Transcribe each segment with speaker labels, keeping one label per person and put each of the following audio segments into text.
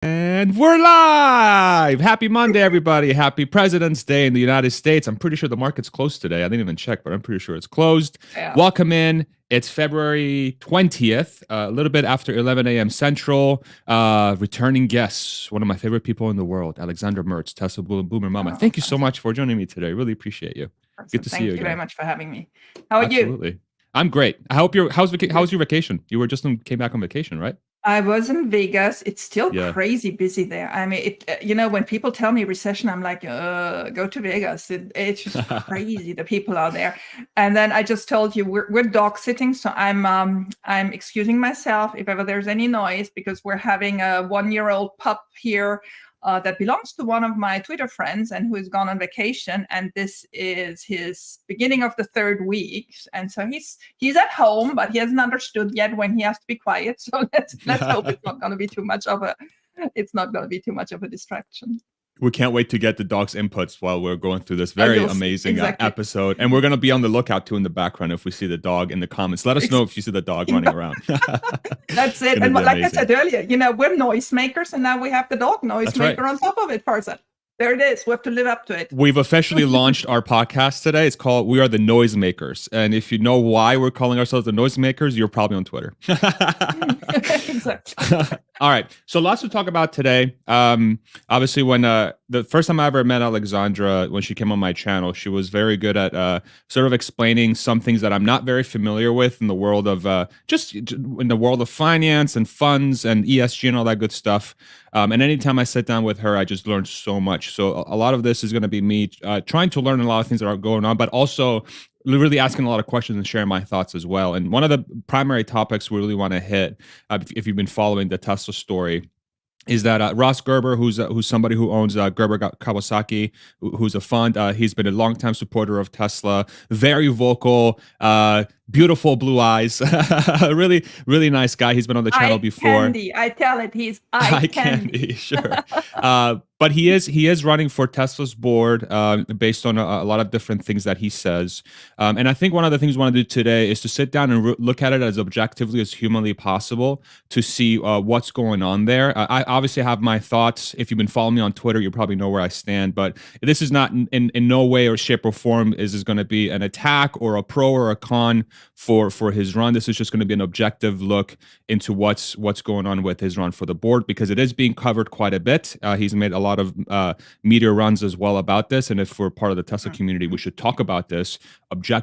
Speaker 1: And we're live! Happy Monday, everybody. Happy President's Day in the United States. I'm pretty sure the market's closed today. I didn't even check, but I'm pretty sure it's closed.
Speaker 2: Yeah.
Speaker 1: Welcome in. It's February 20th, a little bit after 11 a.m. Central. Returning guests, one of my favorite people in the world, Alexandra Merz, Tesla Boomer Mama. Thank you so much for joining me today. Really appreciate you. Good to see you again.
Speaker 2: Thank you very much for having me. How are you?
Speaker 1: Absolutely. I'm great. I hope how's your vacation? You were came back on vacation, right?
Speaker 2: I was in Vegas. It's still crazy busy there. I mean, when people tell me recession, I'm like, go to Vegas. It's just crazy. The people are there. And then I just told you we're dog sitting, so I'm excusing myself if ever there's any noise because we're having a 1-year-old pup here that belongs to one of my Twitter friends and who has gone on vacation. And this is his beginning of the 3rd week. And so he's at home, but he hasn't understood yet when he has to be quiet. So let's hope it's not going to be too much of a distraction.
Speaker 1: We can't wait to get the dog's inputs while we're going through this very amazing episode. And we're going to be on the lookout too in the background if we see the dog in the comments. Let us know if you see the dog running around.
Speaker 2: That's it. And like I said earlier, we're noisemakers, and now we have the dog noisemaker on top of it, Parson. There it is. We have to live up to it.
Speaker 1: We've officially launched our podcast today. It's called We Are the Noisemakers. And if you know why we're calling ourselves the Noisemakers, you're probably on Twitter.
Speaker 2: Exactly.
Speaker 1: All right. So lots to talk about today. Obviously, when the first time I ever met Alexandra, when she came on my channel, she was very good at sort of explaining some things that I'm not very familiar with in the world of in the world of finance and funds and ESG and all that good stuff. And anytime I sit down with her, I just learn so much. So a lot of this is going to be me trying to learn a lot of things that are going on, but also really asking a lot of questions and sharing my thoughts as well. And one of the primary topics we really want to hit, if you've been following the Tesla story, is that Ross Gerber, who's somebody who owns Gerber Kawasaki, who's a fund. He's been a longtime supporter of Tesla, very vocal, beautiful blue eyes, really, really nice guy. He's been on the channel before.
Speaker 2: Candy. I tell it, he's eye candy.
Speaker 1: Sure. But he is running for Tesla's board based on a lot of different things that he says. And I think one of the things we want to do today is to sit down and look at it as objectively as humanly possible to see what's going on there. I obviously have my thoughts. If you've been following me on Twitter, you probably know where I stand. But this is not in no way or shape or form is going to be an attack or a pro or a con for his run. This is just going to be an objective look into what's going on with his run for the board, because it is being covered quite a bit. He's made a lot of media runs as well about this, and if we're part of the Tesla community, we should talk about this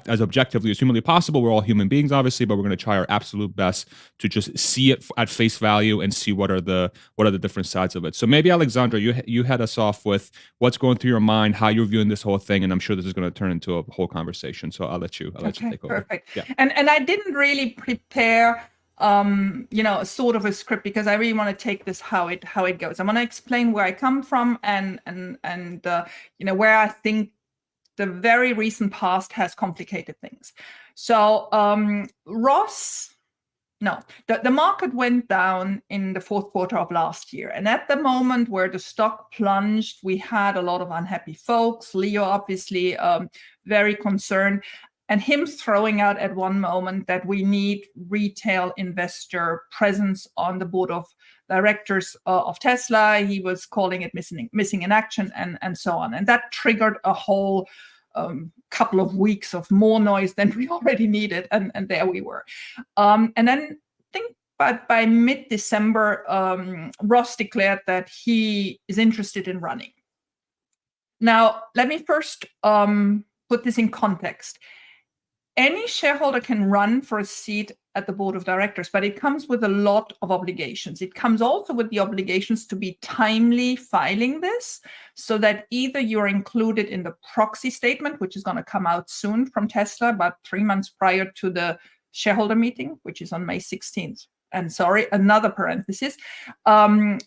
Speaker 1: as objectively as humanly possible. We're all human beings, obviously, but we're going to try our absolute best to just see it at face value and see what are the different sides of it. So maybe Alexandra, you head us off with what's going through your mind, how you're viewing this whole thing, and I'm sure this is going to turn into a whole conversation. So I'll let you take over.
Speaker 2: Perfect. Yeah. And I didn't really prepare sort of a script, because I really want to take this how it goes. I want to explain where I come from and where I think the very recent past has complicated things. So the market went down in the 4th quarter of last year. And at the moment where the stock plunged, we had a lot of unhappy folks. Leo, obviously, very concerned. And him throwing out at one moment that we need retail investor presence on the board of directors of Tesla. He was calling it missing in action and so on. And that triggered a whole couple of weeks of more noise than we already needed. And there we were. And then I think by mid-December, Ross declared that he is interested in running. Now, let me first put this in context. Any shareholder can run for a seat at the board of directors, but it comes with a lot of obligations. It comes also with the obligations to be timely filing this, so that either you're included in the proxy statement, which is going to come out soon from Tesla, about 3 months prior to the shareholder meeting, which is on May 16th. And sorry, another parenthesis. Tesla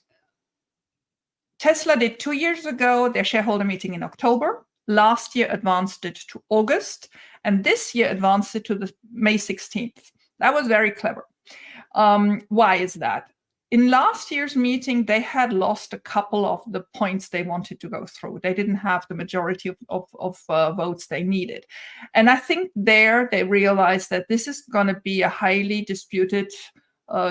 Speaker 2: did 2 years ago their shareholder meeting in October. Last year advanced it to August, and this year advanced it to the May 16th. That was very clever. Why is that? In last year's meeting, they had lost a couple of the points they wanted to go through. They didn't have the majority of votes they needed. And I think there they realized that this is going to be a highly disputed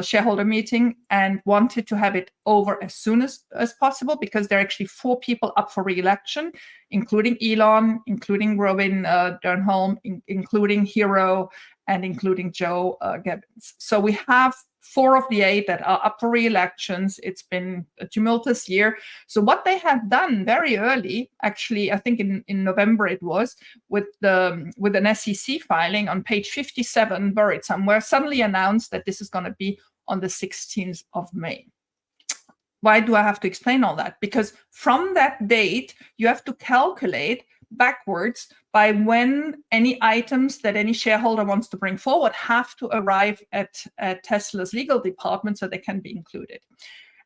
Speaker 2: shareholder meeting and wanted to have it over as soon as possible, because there are actually 4 people up for re-election, including Elon, including Robin Dernholm, including Hero, and including Joe Gerber. So we have 4 of the 8 that are up for re-elections. It's been a tumultuous year. So what they had done very early, actually, I think in November it was, with an SEC filing on page 57, buried somewhere, suddenly announced that this is going to be on the 16th of May. Why do I have to explain all that? Because from that date, you have to calculate backwards by when any items that any shareholder wants to bring forward have to arrive at Tesla's legal department so they can be included.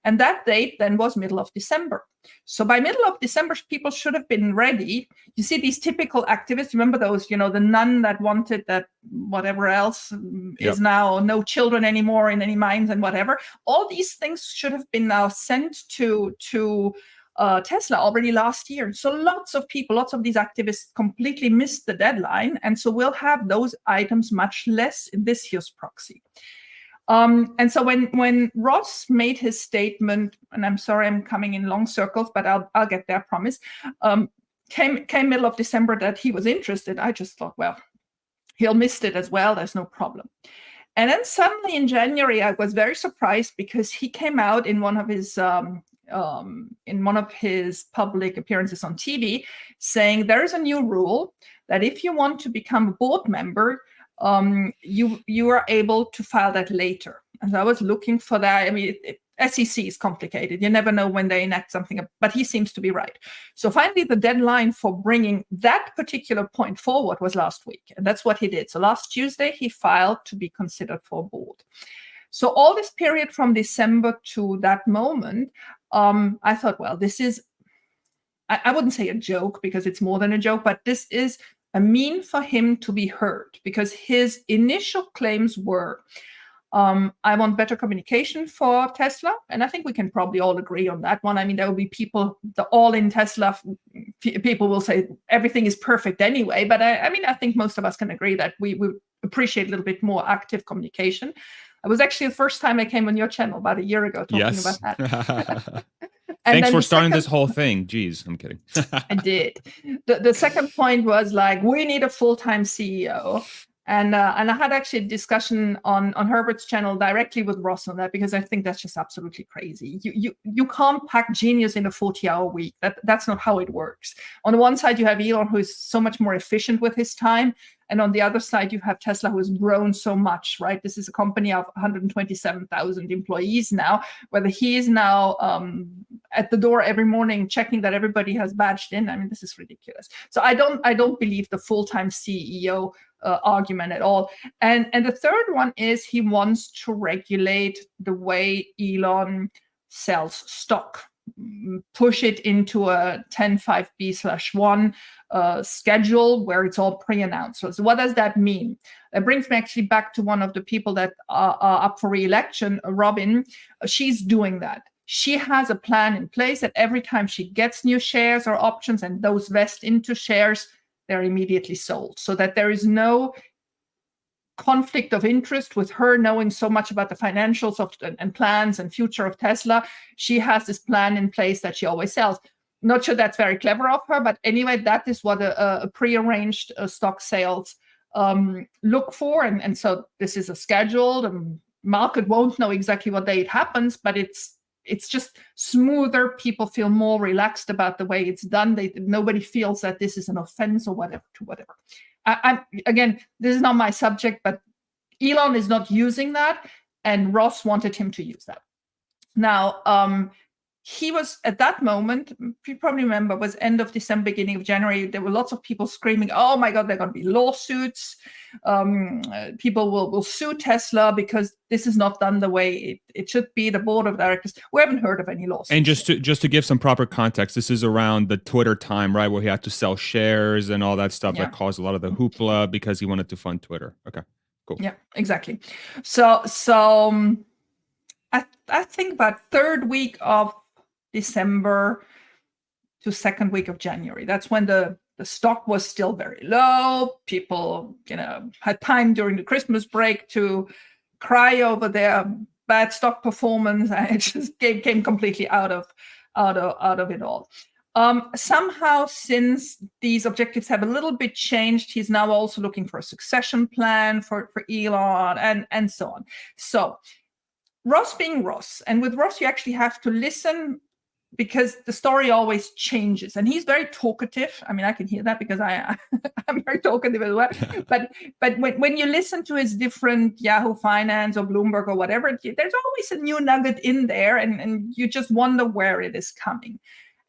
Speaker 2: And that date then was middle of December. So by middle of December, people should have been ready. You see these typical activists, remember those, the nun that wanted that whatever else is now no children anymore in any mines and whatever. All these things should have been now sent to Tesla already last year. So lots of these activists completely missed the deadline. And so we'll have those items much less in this year's proxy. And so when Ross made his statement, and I'm sorry I'm coming in long circles, but I'll get there, I promise, came middle of December that he was interested, I just thought, well, he'll miss it as well, there's no problem. And then suddenly in January, I was very surprised because he came out in one of his public appearances on TV saying there is a new rule that if you want to become a board member, you are able to file that later. And I was looking for that. I mean, SEC is complicated. You never know when they enact something, but he seems to be right. So finally, the deadline for bringing that particular point forward was last week. And that's what he did. So last Tuesday, he filed to be considered for a board. So all this period from December to that moment, I thought, well, this is, I wouldn't say a joke because it's more than a joke, but this is a mean for him to be heard, because his initial claims were, I want better communication for Tesla. And I think we can probably all agree on that one. I mean, there will be people, the all-in Tesla people will say everything is perfect anyway. But I mean, I think most of us can agree that we appreciate a little bit more active communication. It was actually the first time I came on your channel about a year ago talking about that.
Speaker 1: Thanks for starting this whole thing. Jeez, I'm kidding.
Speaker 2: I did. The second point was like, we need a full-time CEO. And I had actually a discussion on Herbert's channel directly with Ross on that, because I think that's just absolutely crazy. You can't pack genius in a 40-hour week. That's not how it works. On the one side, you have Elon, who is so much more efficient with his time. And on the other side, you have Tesla, who has grown so much, right? This is a company of 127,000 employees now, whether he is now at the door every morning checking that everybody has badged in. I mean, this is ridiculous. So I don't believe the full-time CEO argument at all. And the third one is he wants to regulate the way Elon sells stock, push it into a 10.5b/1 schedule where it's all pre-announced. So what does that mean? That brings me actually back to one of the people that are up for re-election, Robin. She's doing that. She has a plan in place that every time she gets new shares or options and those vest into shares, they're immediately sold, so that there is no conflict of interest with her knowing so much about the financials and plans and future of Tesla. She has this plan in place that she always sells. Not sure that's very clever of her, but anyway, that is what a prearranged stock sales look for. And so this is a scheduled, and market won't know exactly what day it happens, but it's just smoother. People feel more relaxed about the way it's done. Nobody feels that this is an offense or whatever to whatever. Again, this is not my subject, but Elon is not using that, and Ross wanted him to use that. Now, he was at that moment, you probably remember, was end of December, beginning of January. There were lots of people screaming, oh my God, there are going to be lawsuits. People will sue Tesla because this is not done the way it should be. The board of directors, we haven't heard of any lawsuits.
Speaker 1: And just to give some proper context, this is around the Twitter time, right, where he had to sell shares and all that stuff that caused a lot of the hoopla because he wanted to fund Twitter. Okay, cool.
Speaker 2: Yeah, exactly. So I think about third week of December to second week of January. That's when the stock was still very low. People, had time during the Christmas break to cry over their bad stock performance, and it just came completely out of it all. Somehow, since these objectives have a little bit changed, he's now also looking for a succession plan for Elon and so on. So Ross being Ross, and with Ross, you actually have to listen because the story always changes, and he's very talkative. I mean, I can hear that because I'm very talkative as well. but when you listen to his different Yahoo Finance or Bloomberg or whatever, there's always a new nugget in there, and you just wonder where it is coming.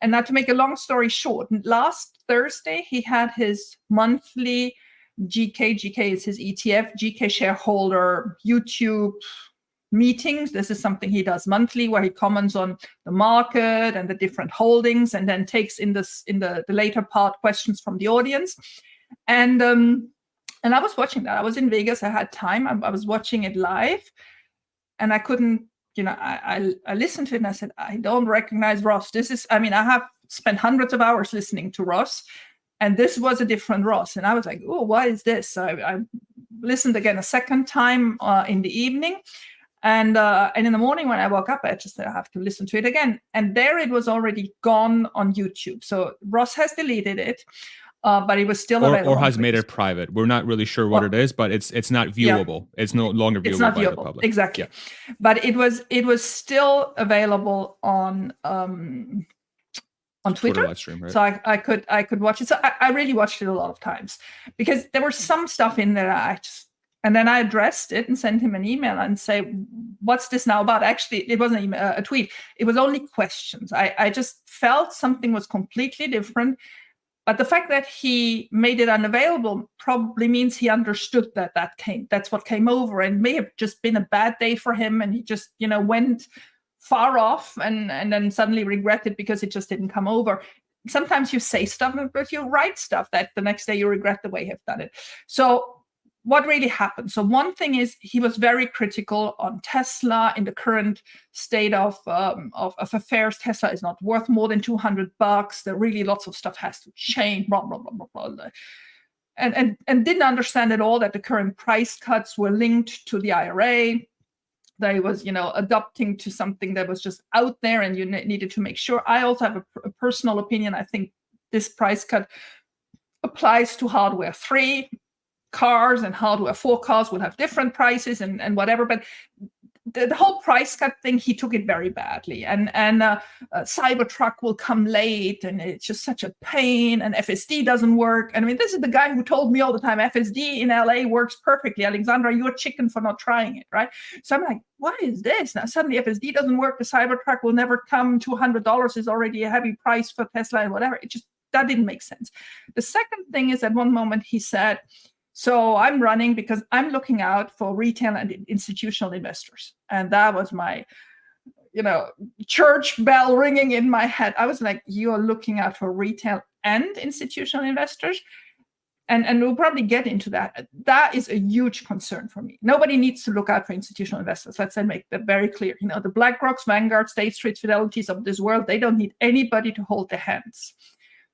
Speaker 2: And now, to make a long story short, last Thursday he had his monthly GK is his ETF, GK shareholder YouTube meetings. This is something he does monthly, where he comments on the market and the different holdings, and then takes in the later part questions from the audience. And I was watching that. I was in Vegas. I had time. I was watching it live, and I couldn't. I listened to it and I said, I don't recognize Ross. I have spent hundreds of hours listening to Ross, and this was a different Ross. And I was like, oh, what is this? So I listened again a second time in the evening. And in the morning when I woke up, I just said, I have to listen to it again. And there it was already gone on YouTube. So Ross has deleted it, but it was still available.
Speaker 1: Or has made it private. We're not really sure what it is, but it's not viewable. Yeah. It's no longer viewable by the public.
Speaker 2: Exactly. Yeah. But it was still available on Twitter
Speaker 1: live stream, right?
Speaker 2: So I could watch it. So I really watched it a lot of times, because there was some stuff in there and then I addressed it and sent him an email and say, what's this now about? Actually, it wasn't even a tweet. It was only questions. I just felt something was completely different. But the fact that he made it unavailable probably means he understood that's what came over, and may have just been a bad day for him. And he just, went far off and then suddenly regretted because it just didn't come over. Sometimes you say stuff, but you write stuff that the next day you regret the way you've done it. So what really happened? So one thing is, he was very critical on Tesla in the current state of affairs. Tesla is not worth more than $200. There really lots of stuff has to change, blah, blah, blah, blah, blah. And didn't understand at all that the current price cuts were linked to the IRA. They was, adopting to something that was just out there, and you needed to make sure. I also have a personal opinion. I think this price cut applies to hardware 3 cars, and hardware 4 cars will have different prices and whatever. But the whole price cut thing, he took it very badly. And Cybertruck will come late, and it's just such a pain. And FSD doesn't work. And I mean, this is the guy who told me all the time, FSD in LA works perfectly. Alexandra, you're chicken for not trying it, right? So I'm like, what is this? Now suddenly FSD doesn't work. The Cybertruck will never come. $200 is already a heavy price for Tesla and whatever. That didn't make sense. The second thing is, at one moment he said, so I'm running because I'm looking out for retail and institutional investors. And that was my, church bell ringing in my head. I was like, you're looking out for retail and institutional investors? And we'll probably get into that. That is a huge concern for me. Nobody needs to look out for institutional investors. Let's make that very clear. The BlackRocks, Vanguard, State Street, Fidelities of this world, they don't need anybody to hold their hands.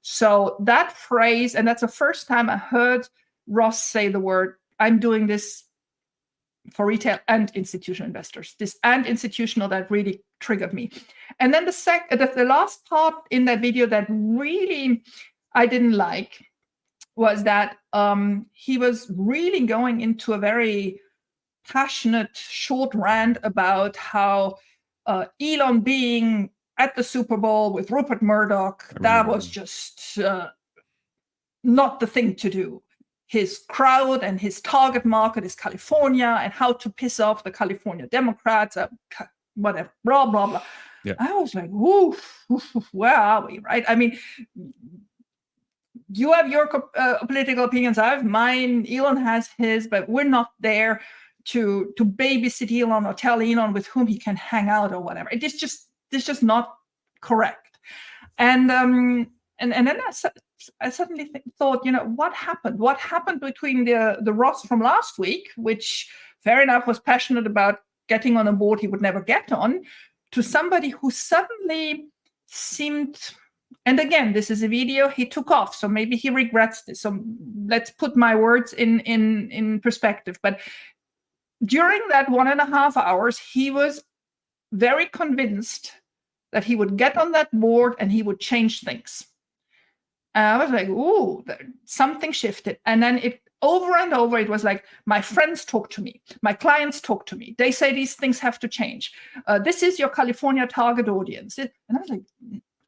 Speaker 2: So that phrase, and that's the first time I heard Ross say the word, I'm doing this for retail and institutional investors. This and institutional, that really triggered me. And then the last part in that video that really I didn't like was that he was really going into a very passionate short rant about how Elon being at the Super Bowl with Rupert Murdoch, that was just not the thing to do. His crowd and his target market is California, and how to piss off the California Democrats, whatever, blah, blah, blah. Yeah. I was like, woof, where are we, right? I mean, you have your political opinions, I have mine, Elon has his, but we're not there to babysit Elon or tell Elon with whom he can hang out or whatever. It's just not correct. And then I suddenly thought, what happened? What happened between the Ross from last week, which fair enough was passionate about getting on a board he would never get on, to somebody who suddenly seemed, and again, this is a video, he took off, so maybe he regrets this. So let's put my words in perspective. But during that 1.5 hours, he was very convinced that he would get on that board and he would change things. And I was like, ooh, something shifted. And then it over and over, it was like, my friends talk to me, my clients talk to me. They say these things have to change. This is your California target audience. And I was like,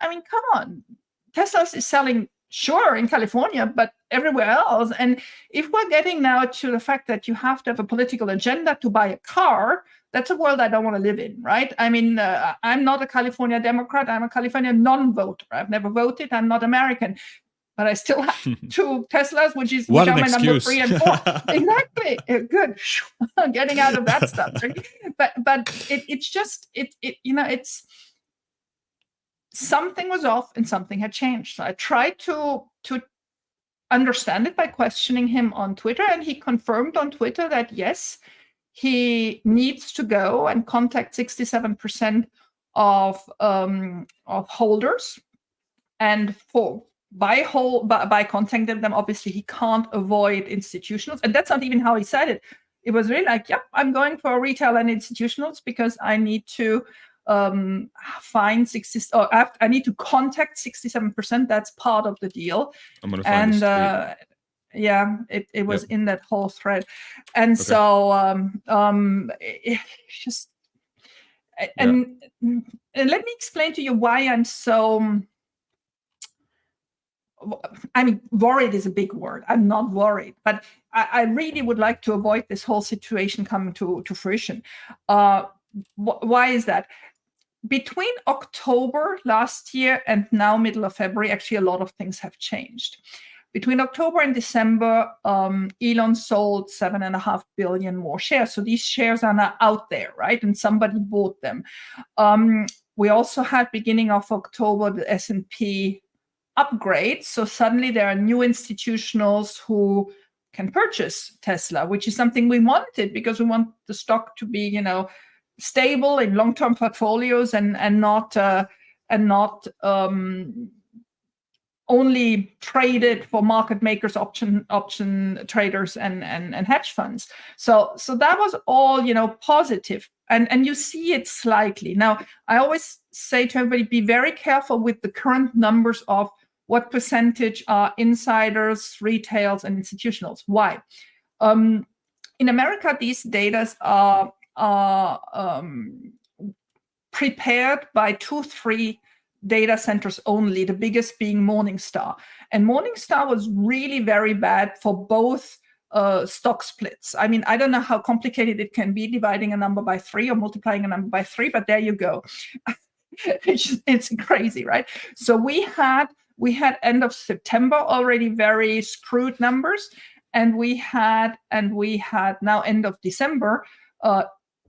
Speaker 2: I mean, come on. Tesla is selling, sure, in California, but everywhere else. And if we're getting now to the fact that you have to have a political agenda to buy a car, that's a world I don't want to live in, right? I mean, I'm not a California Democrat. I'm a California non-voter. I've never voted. I'm not American. But I still have 2 Teslas, which are my number 3 and 4. Exactly. Good. Getting out of that stuff. But it's just, it's something was off and something had changed. So I tried to understand it by questioning him on Twitter, and he confirmed on Twitter that yes, he needs to go and contact 67% of holders, and by contacting them, obviously he can't avoid institutionals, and that's not even how he said it. It was really like, yep, I'm going for retail and institutionals because I need to find 60, or I need to contact 67%. That's part of the deal.
Speaker 1: I'm gonna find
Speaker 2: yeah, it was in that whole thread. And so it's just, and let me explain to you why I'm so, I mean, worried is a big word. I'm not worried, but I really would like to avoid this whole situation coming to fruition. Why is that? Between October last year and now middle of February, actually a lot of things have changed. Between October and December, Elon sold 7.5 billion more shares. So these shares are now out there, right? And somebody bought them. We also had, beginning of October, the S&P upgrade. So suddenly there are new institutionals who can purchase Tesla, which is something we wanted because we want the stock to be, stable in long-term portfolios and not only traded for market makers, option traders, and hedge funds. So that was all positive, and you see it slightly. Now, I always say to everybody, be very careful with the current numbers of what percentage are insiders, retails, and institutionals. Why? In America, these data are prepared by 2-3 data centers only, the biggest being Morningstar. And Morningstar was really very bad for both stock splits. I mean, I don't know how complicated it can be dividing a number by 3 or multiplying a number by 3, but there you go. It's crazy, right? So we had end of September already very screwed numbers, and we had now end of December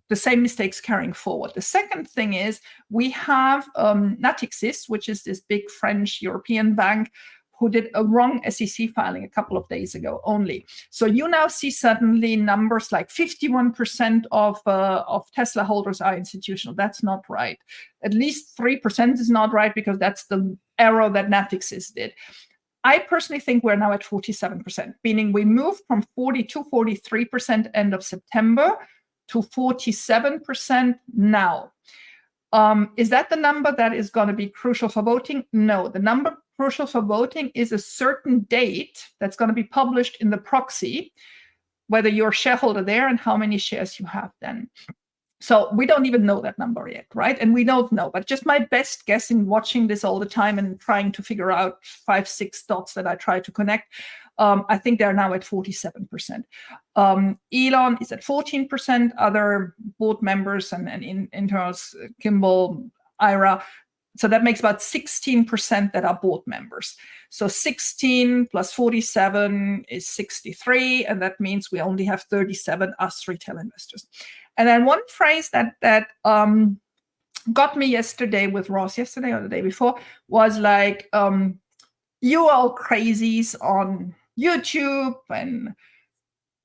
Speaker 2: the same mistakes carrying forward. The second thing is we have Natixis, which is this big French European bank, who did a wrong SEC filing a couple of days ago only. So you now see suddenly numbers like 51% of Tesla holders are institutional. That's not right. At least 3% is not right, because that's the error that Natixis did. I personally think we're now at 47%, meaning we moved from 43% end of September to 47% now. Is that the number that is going to be crucial for voting? No, the number crucial for voting is a certain date that's going to be published in the proxy, whether you're a shareholder there and how many shares you have then. So we don't even know that number yet, right? And we don't know, but just my best guess in watching this all the time and trying to figure out 5-6 dots that I try to connect, I think they're now at 47%. Elon is at 14%, other board members and internals, Kimball, Ira. So that makes about 16% that are board members. So 16 plus 47 is 63, and that means we only have 37 us retail investors. And then one phrase that got me yesterday with Ross, yesterday or the day before, was like, you all crazies on YouTube and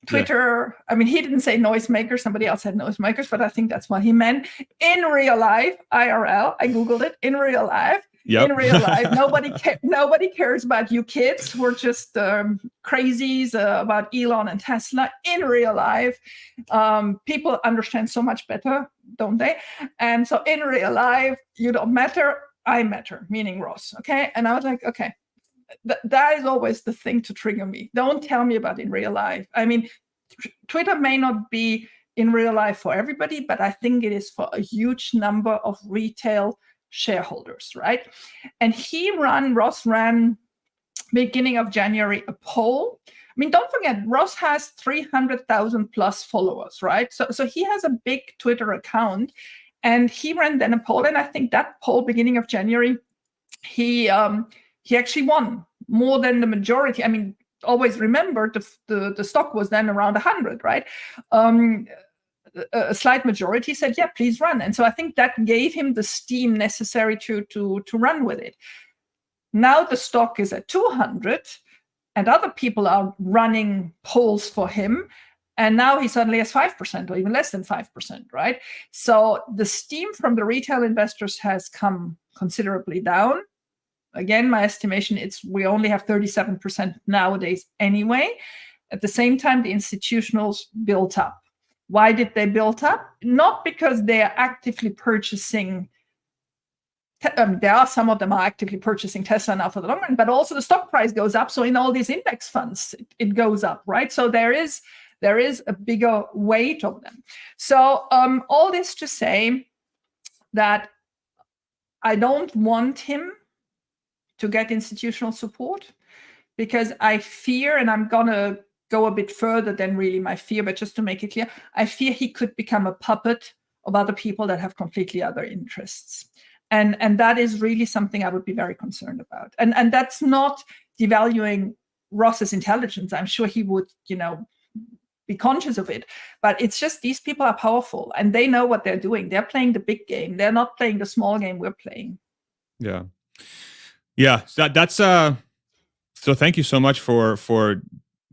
Speaker 2: Twitter. Yeah. I mean, he didn't say noisemakers. Somebody else said noisemakers, but I think that's what he meant. In real life, IRL, I Googled it, in real life,
Speaker 1: Yep.
Speaker 2: In real life, nobody cares about you kids. We're just crazies about Elon and Tesla. In real life, people understand so much better, don't they? And so in real life, you don't matter, I matter, meaning Ross. Okay. And I was like, okay, that is always the thing to trigger me. Don't tell me about in real life. I mean, Twitter may not be in real life for everybody, but I think it is for a huge number of retail shareholders, right? And Ross ran beginning of January a poll. I mean, don't forget, Ross has 300,000 plus followers, right? So he has a big Twitter account, and he ran then a poll. And I think that poll, beginning of January, he actually won more than the majority. I mean, always remember the stock was then around 100, right? A slight majority said, yeah, please run. And so I think that gave him the steam necessary to run with it. Now the stock is at 200 and other people are running polls for him. And now he suddenly has 5% or even less than 5%, right? So the steam from the retail investors has come considerably down. Again, my estimation, we only have 37% nowadays anyway. At the same time, the institutionals built up. Why did they build up? Not because they are actively purchasing. There are some of them are actively purchasing Tesla now for the long run, but also the stock price goes up. So in all these index funds, it goes up, right? So there is a bigger weight of them. So all this to say that I don't want him to get institutional support, because I fear, and I'm gonna go a bit further than really my fear, but just to make it clear, I fear he could become a puppet of other people that have completely other interests. And that is really something I would be very concerned about. And that's not devaluing Ross's intelligence. I'm sure he would, be conscious of it. But it's just these people are powerful and they know what they're doing. They're playing the big game. They're not playing the small game we're playing.
Speaker 1: Yeah. Yeah. That's so thank you so much for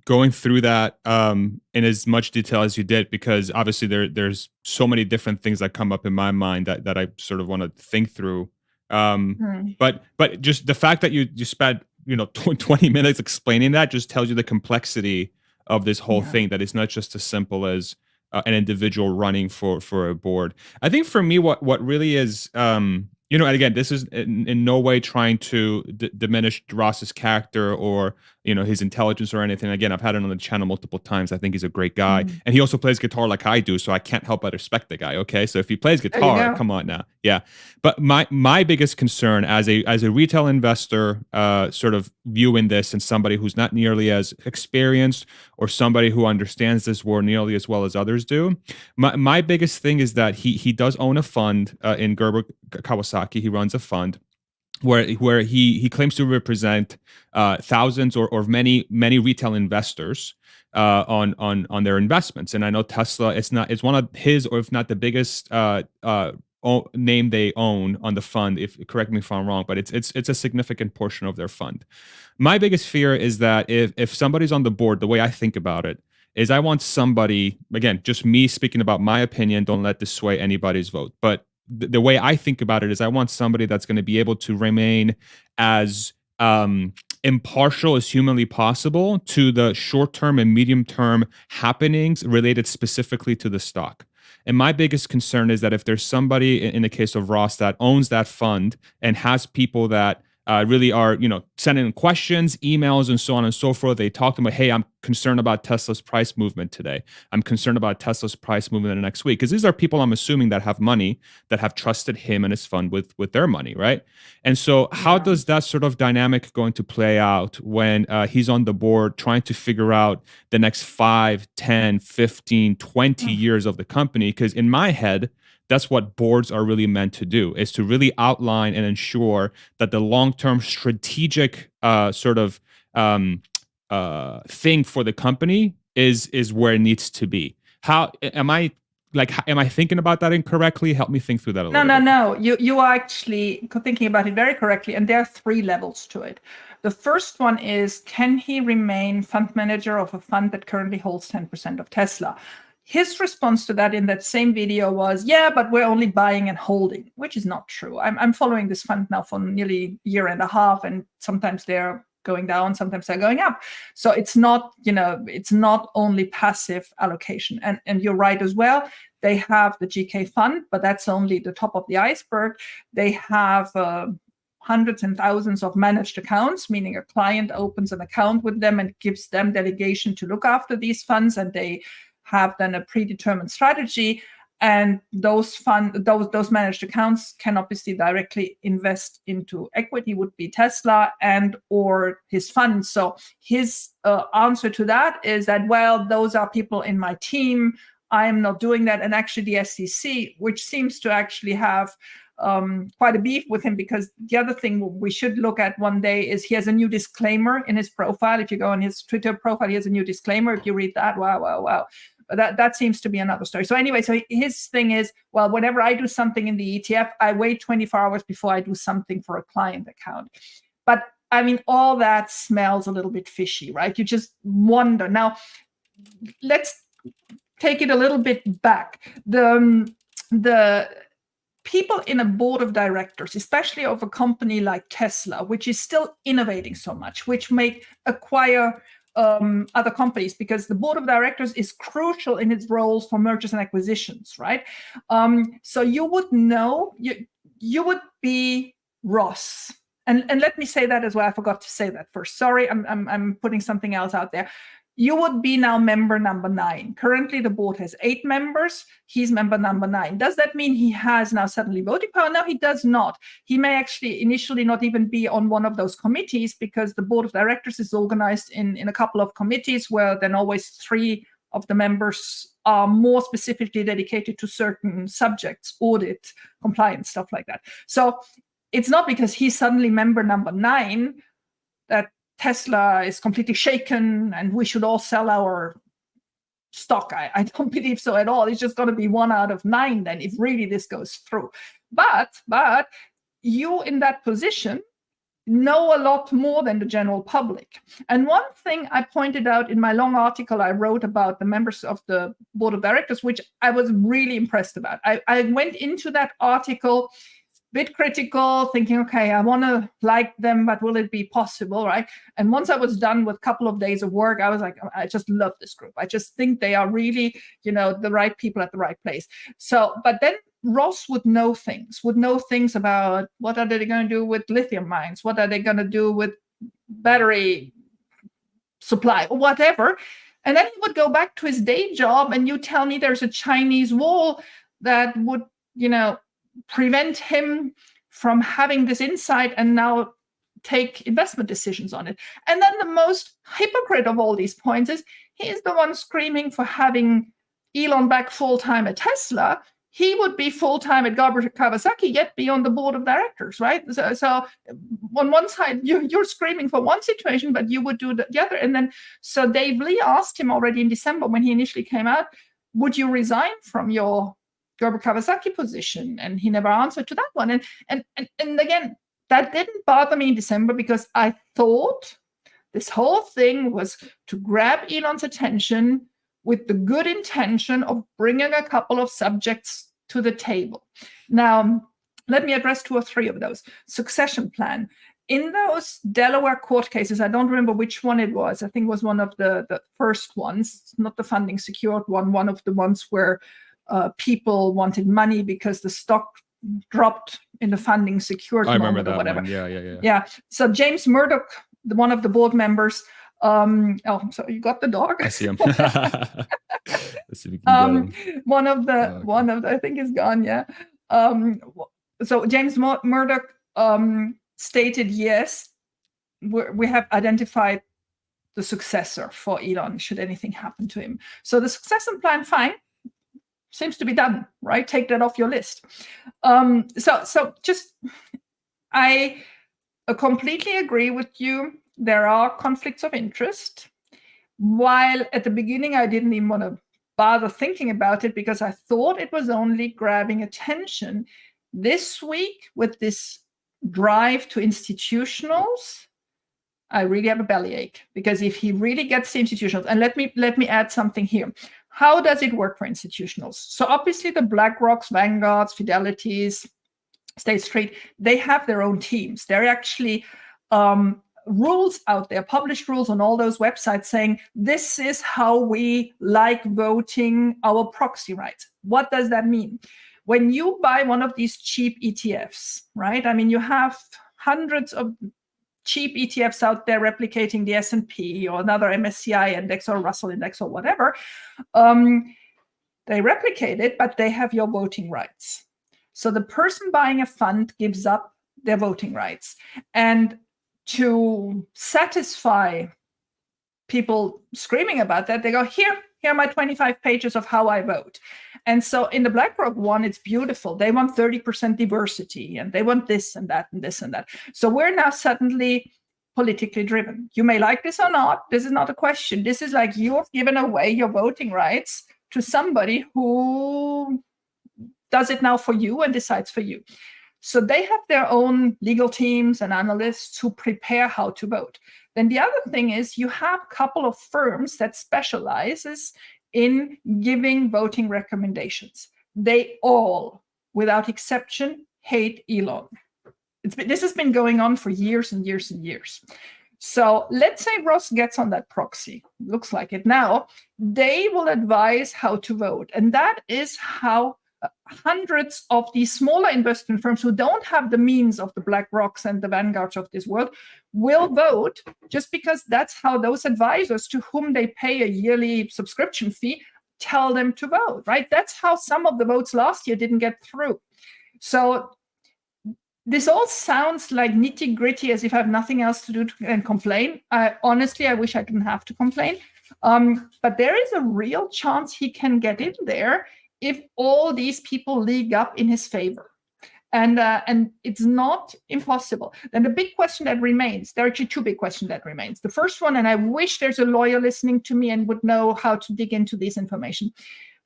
Speaker 1: going through that in as much detail as you did, because obviously there's so many different things that come up in my mind that I sort of want to think through. But just the fact that you spent 20 minutes explaining that just tells you the complexity of this whole thing, that it's not just as simple as an individual running for a board. I think for me, what really is, and again, this is in no way trying to diminish Ross's character or, his intelligence or anything. Again, I've had him on the channel multiple times. I think he's a great guy. And he also plays guitar like I do, so I can't help but respect the guy, okay? So if he plays guitar, come on now. Yeah. But my biggest concern as a retail investor, sort of viewing this and somebody who's not nearly as experienced or somebody who understands this war nearly as well as others do, my biggest thing is that he does own a fund in Gerber Kawasaki. He runs a fund where he claims to represent thousands or many retail investors on their investments. And I know Tesla, it's one of his, or if not the biggest name they own on the fund. Correct me if I'm wrong, but it's a significant portion of their fund. My biggest fear is that if somebody's on the board, the way I think about it is I want somebody, again, just me speaking about my opinion, don't let this sway anybody's vote, but the way I think about it is I want somebody that's going to be able to remain as impartial as humanly possible to the short-term and medium-term happenings related specifically to the stock. And my biggest concern is that if there's somebody in the case of Ross that owns that fund and has people that really are, sending questions, emails, and so on and so forth. They talk to them, hey, I'm concerned about Tesla's price movement today. I'm concerned about Tesla's price movement in the next week. Because these are people I'm assuming that have money, that have trusted him and his fund with their money, right? And so how does that sort of dynamic going to play out when he's on the board trying to figure out the next 5, 10, 15, 20 years of the company? Because in my head, that's what boards are really meant to do, is to really outline and ensure that the long-term strategic thing for the company is where it needs to be. How am I thinking about that incorrectly? Help me think through that a little bit.
Speaker 2: No. You are actually thinking about it very correctly, and there are 3 levels to it. The first one is, can he remain fund manager of a fund that currently holds 10% of Tesla? his response to that in that same video was, yeah, but we're only buying and holding, which is not true. I'm following this fund now for nearly a year and a half, and sometimes they're going down, sometimes they're going up. So it's not, it's not only passive allocation. And you're right as well. They have the GK fund, but that's only the top of the iceberg. They have hundreds and thousands of managed accounts, meaning a client opens an account with them and gives them delegation to look after these funds, and they have then a predetermined strategy. And those managed accounts can obviously directly invest into equity, would be Tesla and or his fund. So his answer to that is that, well, those are people in my team. I am not doing that. And actually the SEC, which seems to actually have quite a beef with him, because the other thing we should look at one day is he has a new disclaimer in his profile. If you go on his Twitter profile, he has a new disclaimer. If you read that, wow. That seems to be another story. So anyway, so his thing is, well, whenever I do something in the ETF, I wait 24 hours before I do something for a client account. But I mean, all that smells a little bit fishy, right? You just wonder. Now, let's take it a little bit back. The people in a board of directors, especially of a company like Tesla, which is still innovating so much, which may acquire other companies, because the board of directors is crucial in its roles for mergers and acquisitions, right? So you would know, you would be Ross. And let me say that as well. I forgot to say that first. Sorry, I'm putting something else out there. You would be now member number 9. Currently, the board has 8 members. He's member number 9. Does that mean he has now suddenly voting power? No, he does not. He may actually initially not even be on one of those committees, because the board of directors is organized in a couple of committees where then always 3 of the members are more specifically dedicated to certain subjects, audit, compliance, stuff like that. So it's not because he's suddenly member number 9 that Tesla is completely shaken and we should all sell our stock. I don't believe so at all. It's just going to be 1 out of 9 then, if really this goes through. But you in that position know a lot more than the general public. And one thing I pointed out in my long article I wrote about the members of the board of directors, which I was really impressed about. I went into that article bit critical, thinking, okay, I want to like them, but will it be possible, right? And once I was done with a couple of days of work, I was like, I just love this group. I just think they are really, the right people at the right place. So, but then Ross would know things about what are they going to do with lithium mines? What are they going to do with battery supply or whatever? And then he would go back to his day job, and you tell me there's a Chinese wall that would, prevent him from having this insight and now take investment decisions on it. And then the most hypocrite of all these points is he is the one screaming for having Elon back full-time at Tesla. He would be full-time at Gerber Kawasaki, yet be on the board of directors, right? So on one side, you're screaming for one situation, but you would do the other. And then, so Dave Lee asked him already in December when he initially came out, would you resign from your Gerber Kawasaki position? And he never answered to that one. And again, that didn't bother me in December, because I thought this whole thing was to grab Elon's attention with the good intention of bringing a couple of subjects to the table. Now, let me address 2 or 3 of those. Succession plan. In those Delaware court cases, I don't remember which one it was. I think it was one of the first ones, not the funding secured one of the ones where people wanted money because the stock dropped in the funding secured.
Speaker 1: I remember that
Speaker 2: whatever.
Speaker 1: one. Yeah.
Speaker 2: Yeah. So James Murdoch, one of the board members. So you got the dog?
Speaker 1: I see him. Let's see if we can get him.
Speaker 2: One of the I think he's gone. Yeah. So James Murdoch stated, yes, we have identified the successor for Elon should anything happen to him. So the succession plan, fine. Seems to be done, right? Take that off your list. So I completely agree with you. There are conflicts of interest. While at the beginning, I didn't even want to bother thinking about it, because I thought it was only grabbing attention. This week, with this drive to institutionals, I really have a bellyache, because if he really gets the institutionals, and let me add something here. how does it work for institutionals? So obviously the BlackRocks, Vanguards, Fidelities, State Street, they have their own teams. They're actually rules out there, published rules on all those websites saying, this is how we like voting our proxy rights. What does that mean? When you buy one of these cheap ETFs, right? I mean, you have hundreds of cheap ETFs out there replicating the S&P or another MSCI index or Russell index or whatever. They replicate it, but they have your voting rights. So the person buying a fund gives up their voting rights. And to satisfy people screaming about that, they go, here are my 25 pages of how I vote. And so in the BlackRock one, it's beautiful. They want 30% diversity, and they want this and that and this and that. So we're now suddenly politically driven. You may like this or not. This is not a question. This is like you've given away your voting rights to somebody who does it now for you and decides for you. So they have their own legal teams and analysts who prepare how to vote. Then the other thing is you have a couple of firms that specializes in giving voting recommendations. They all, without exception, hate Elon. This has been going on for years and years and years. So let's say Ross gets on that proxy, looks like it now, they will advise how to vote. And that is how hundreds of these smaller investment firms who don't have the means of the BlackRocks and the Vanguards of this world will vote, just because that's how those advisors to whom they pay a yearly subscription fee tell them to vote, right? That's how some of the votes last year didn't get through. So this all sounds like nitty gritty, as if I have nothing else to do and complain. Honestly, I wish I didn't have to complain. But there is a real chance he can get in there if all these people league up in his favor. And it's not impossible. Then the big question that remains, there are actually two big questions that remains. The first one, and I wish there's a lawyer listening to me and would know how to dig into this information.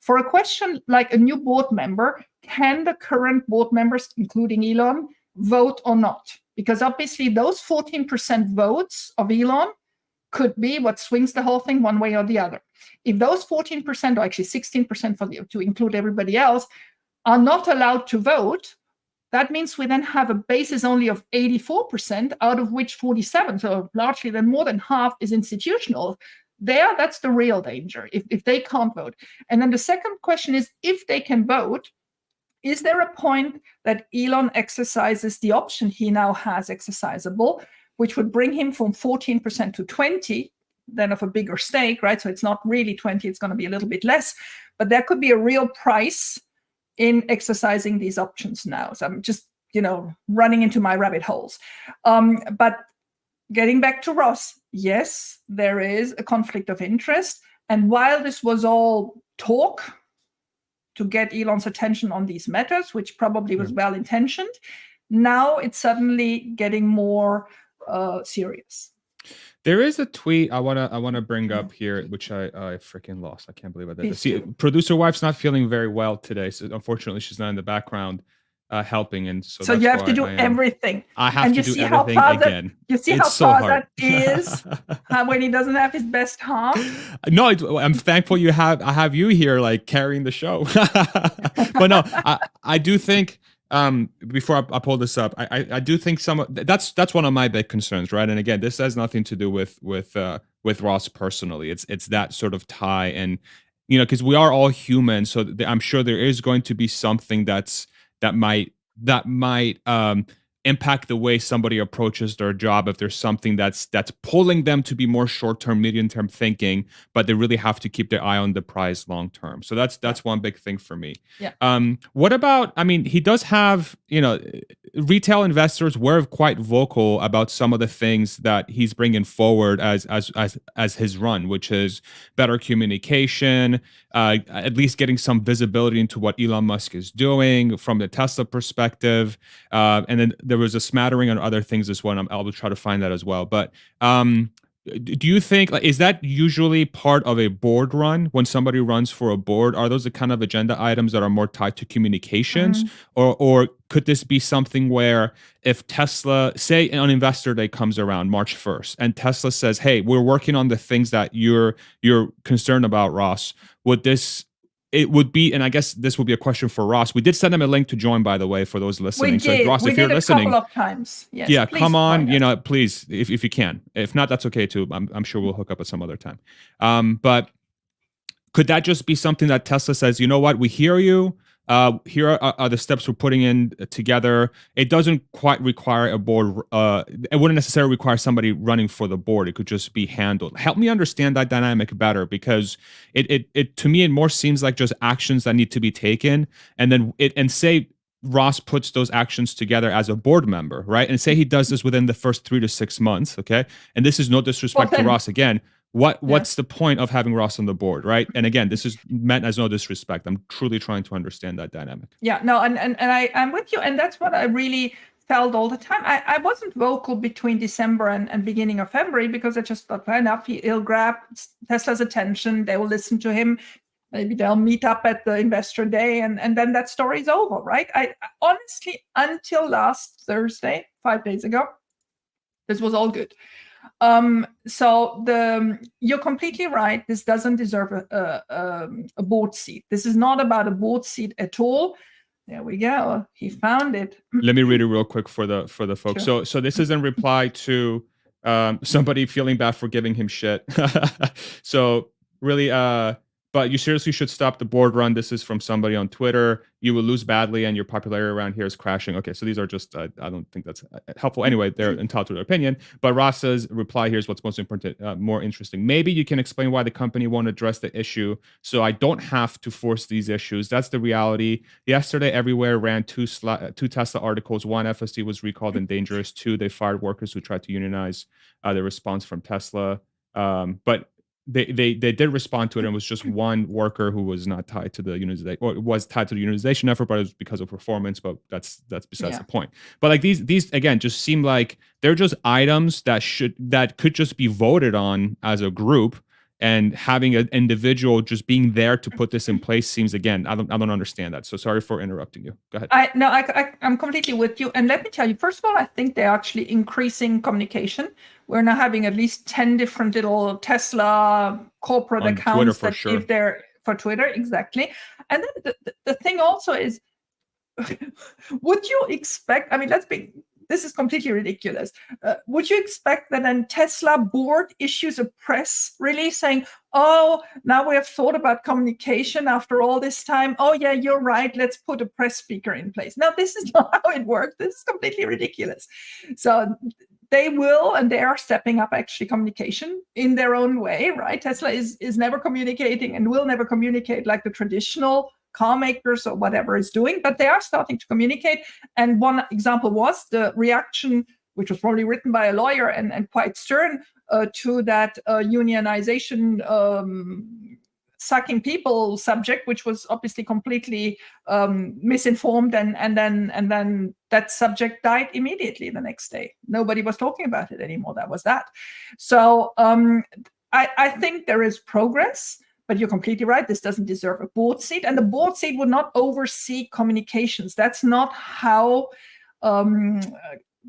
Speaker 2: For a question like a new board member, can the current board members, including Elon, vote or not? Because obviously those 14% votes of Elon could be what swings the whole thing one way or the other. If those 14%, or actually 16% to include everybody else, are not allowed to vote, that means we then have a basis only of 84%, out of which 47, so largely then more than half, is institutional. That's the real danger, if they can't vote. And then the second question is, if they can vote, is there a point that Elon exercises the option he now has exercisable, which would bring him from 14% to 20%, then of a bigger stake, right? So it's not really 20, it's going to be a little bit less, but there could be a real price in exercising these options now. So I'm just, running into my rabbit holes. But getting back to Ross, yes, there is a conflict of interest. And while this was all talk to get Elon's attention on these matters, which probably was well-intentioned, now it's suddenly getting more serious.
Speaker 1: There is a tweet I wanna bring up here, which I freaking lost. I can't believe I did. See, producer wife's not feeling very well today, so unfortunately she's not in the background helping, and so
Speaker 2: you have to do everything.
Speaker 1: I have to do everything again.
Speaker 2: You see how far that is when he doesn't have his best half.
Speaker 1: No, I'm thankful I have you here, like carrying the show. But no, I do think. Before I pull this up, I do think that's one of my big concerns, right? And again, this has nothing to do with Ross personally. It's that sort of tie, and because we are all human, so I'm sure there is going to be something that might impact the way somebody approaches their job, if there's something that's pulling them to be more short-term, medium-term thinking, but they really have to keep their eye on the prize long-term. So that's one big thing for me.
Speaker 2: Yeah.
Speaker 1: What about, he does have, retail investors were quite vocal about some of the things that he's bringing forward as his run, which is better communication, at least getting some visibility into what Elon Musk is doing from the Tesla perspective, and then there was a smattering on other things as well. I'll try to find that as well. But Do you think, like, is that usually part of a board run when somebody runs for a board? Are those the kind of agenda items that are more tied to communications, or could this be something where if Tesla, say an investor day comes around March 1st and Tesla says, "Hey, we're working on the things that you're concerned about, Ross," would this it would be, and I guess this would be a question for Ross. We did send him a link to join, by the way, for those
Speaker 2: We
Speaker 1: listening. So
Speaker 2: did.
Speaker 1: Ross,
Speaker 2: We
Speaker 1: if you're
Speaker 2: did a
Speaker 1: listening,
Speaker 2: couple of times. Yes.
Speaker 1: yeah,
Speaker 2: Please
Speaker 1: come on,
Speaker 2: join us.
Speaker 1: please, if you can. If not, that's okay too. I'm sure we'll hook up at some other time. But could that just be something that Tesla says, you know what, we hear you. Here are the steps we're putting in together. It doesn't quite require a board. It wouldn't necessarily require somebody running for the board. It could just be handled. Help me understand that dynamic better, because it to me, it more seems like just actions that need to be taken, and then say Ross puts those actions together as a board member, right? And say he does this within the first 3 to 6 months, okay? And this is no disrespect to Ross again. What's the point of having Ross on the board, right? And again, this is meant as no disrespect. I'm truly trying to understand that dynamic.
Speaker 2: Yeah, no, and I'm with you, and that's what I really felt all the time. I wasn't vocal between December and beginning of February, because I just thought, fair enough, he'll grab Tesla's attention, they will listen to him, maybe they'll meet up at the investor day, and then that story's over, right? I honestly, until last Thursday, 5 days ago, this was all good. So you're completely right. This doesn't deserve a board seat. This is not about a board seat at all. There we go. He found it.
Speaker 1: Let me read it real quick for the folks.
Speaker 2: Sure.
Speaker 1: So this is in reply to somebody feeling bad for giving him shit. So really, but you seriously should stop the board run. This is from somebody on Twitter. You will lose badly, and your popularity around here is crashing. Okay, so these are just, I don't think that's helpful. Anyway, they're entitled to their opinion. But Ross's reply here is what's most important, more interesting. Maybe you can explain why the company won't address the issue, so I don't have to force these issues. That's the reality. Yesterday, Everywhere ran two Tesla articles. One, FSD was recalled and dangerous. Two, they fired workers who tried to unionize. The response from Tesla. But they did respond to it, and it was just one worker who was not tied to the unionization, or was tied to the unionization effort, but it was because of performance. But that's besides the point. But like these again just seem like they're just items that could just be voted on as a group, and having an individual just being there to put this in place seems, again, I don't understand that. So sorry for interrupting you. Go ahead.
Speaker 2: I'm completely with you. And let me tell you, first of all, I think they're actually increasing communication. We're now having at least 10 different little Tesla corporate
Speaker 1: on
Speaker 2: accounts
Speaker 1: Twitter,
Speaker 2: that give their for Twitter, exactly. And then the thing also is, would you expect? I mean, this is completely ridiculous. Would you expect that a Tesla board issues a press release saying, "Oh, now we have thought about communication after all this time. Oh, yeah, you're right. Let's put a press speaker in place." Now, this is not how it works. This is completely ridiculous. So they will, and they are stepping up actually communication in their own way, right? Tesla is never communicating and will never communicate like the traditional car makers or whatever is doing, but they are starting to communicate. And one example was the reaction, which was probably written by a lawyer and quite stern, to that unionization sucking people subject, which was obviously completely misinformed, and then that subject died immediately the next day. Nobody was talking about it anymore. That was that. So I think there is progress. But you're completely right. This doesn't deserve a board seat. And the board seat would not oversee communications. That's not how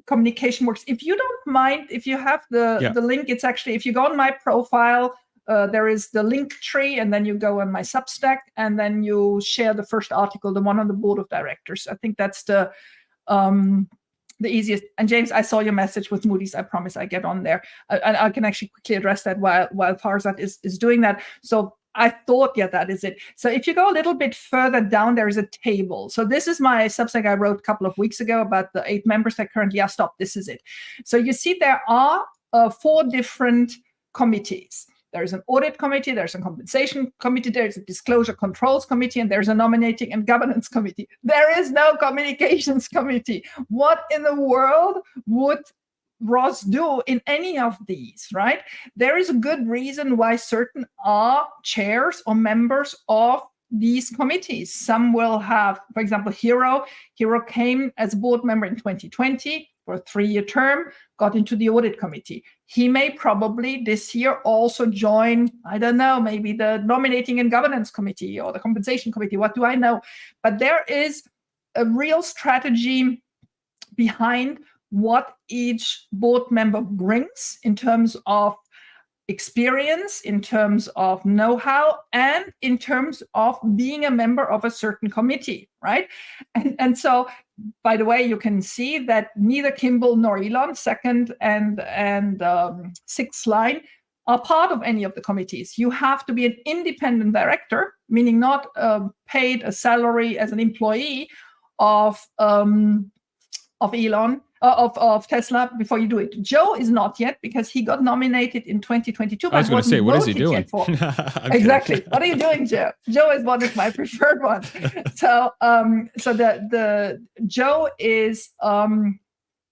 Speaker 2: communication works. If you don't mind, if you have the link, it's actually, if you go on my profile, there is the link tree, and then you go on my Substack, and then you share the first article, the one on the board of directors. I think that's the easiest. And James, I saw your message with Moody's. I promise I get on there. I can actually quickly address that while Farzad is doing that. So I thought, that is it. So if you go a little bit further down, there is a table. So this is my Substack I wrote a couple of weeks ago about the 8 members that currently are stopped. This is it. So you see there are 4 different committees. There's an audit committee, there's a compensation committee, there's a disclosure controls committee, and there's a nominating and governance committee. There is no communications committee. What in the world would Ross do in any of these, right? There is a good reason why certain are chairs or members of these committees. Some will have, for example, Hero came as a board member in 2020. for a 3-year term, got into the audit committee. He may probably this year also join, I don't know, maybe the nominating and governance committee or the compensation committee, what do I know? But there is a real strategy behind what each board member brings in terms of experience, in terms of know-how, and in terms of being a member of a certain committee, right? And so, by the way, you can see that neither Kimball nor Elon, second and sixth line, are part of any of the committees. You have to be an independent director, meaning not paid a salary as an employee of Elon, of Tesla before you do it. Joe is not yet, because he got nominated in 2022.
Speaker 1: I was going to say, what is he doing?
Speaker 2: Exactly. What are you doing, Joe? Joe is one of my preferred ones. So, the Joe is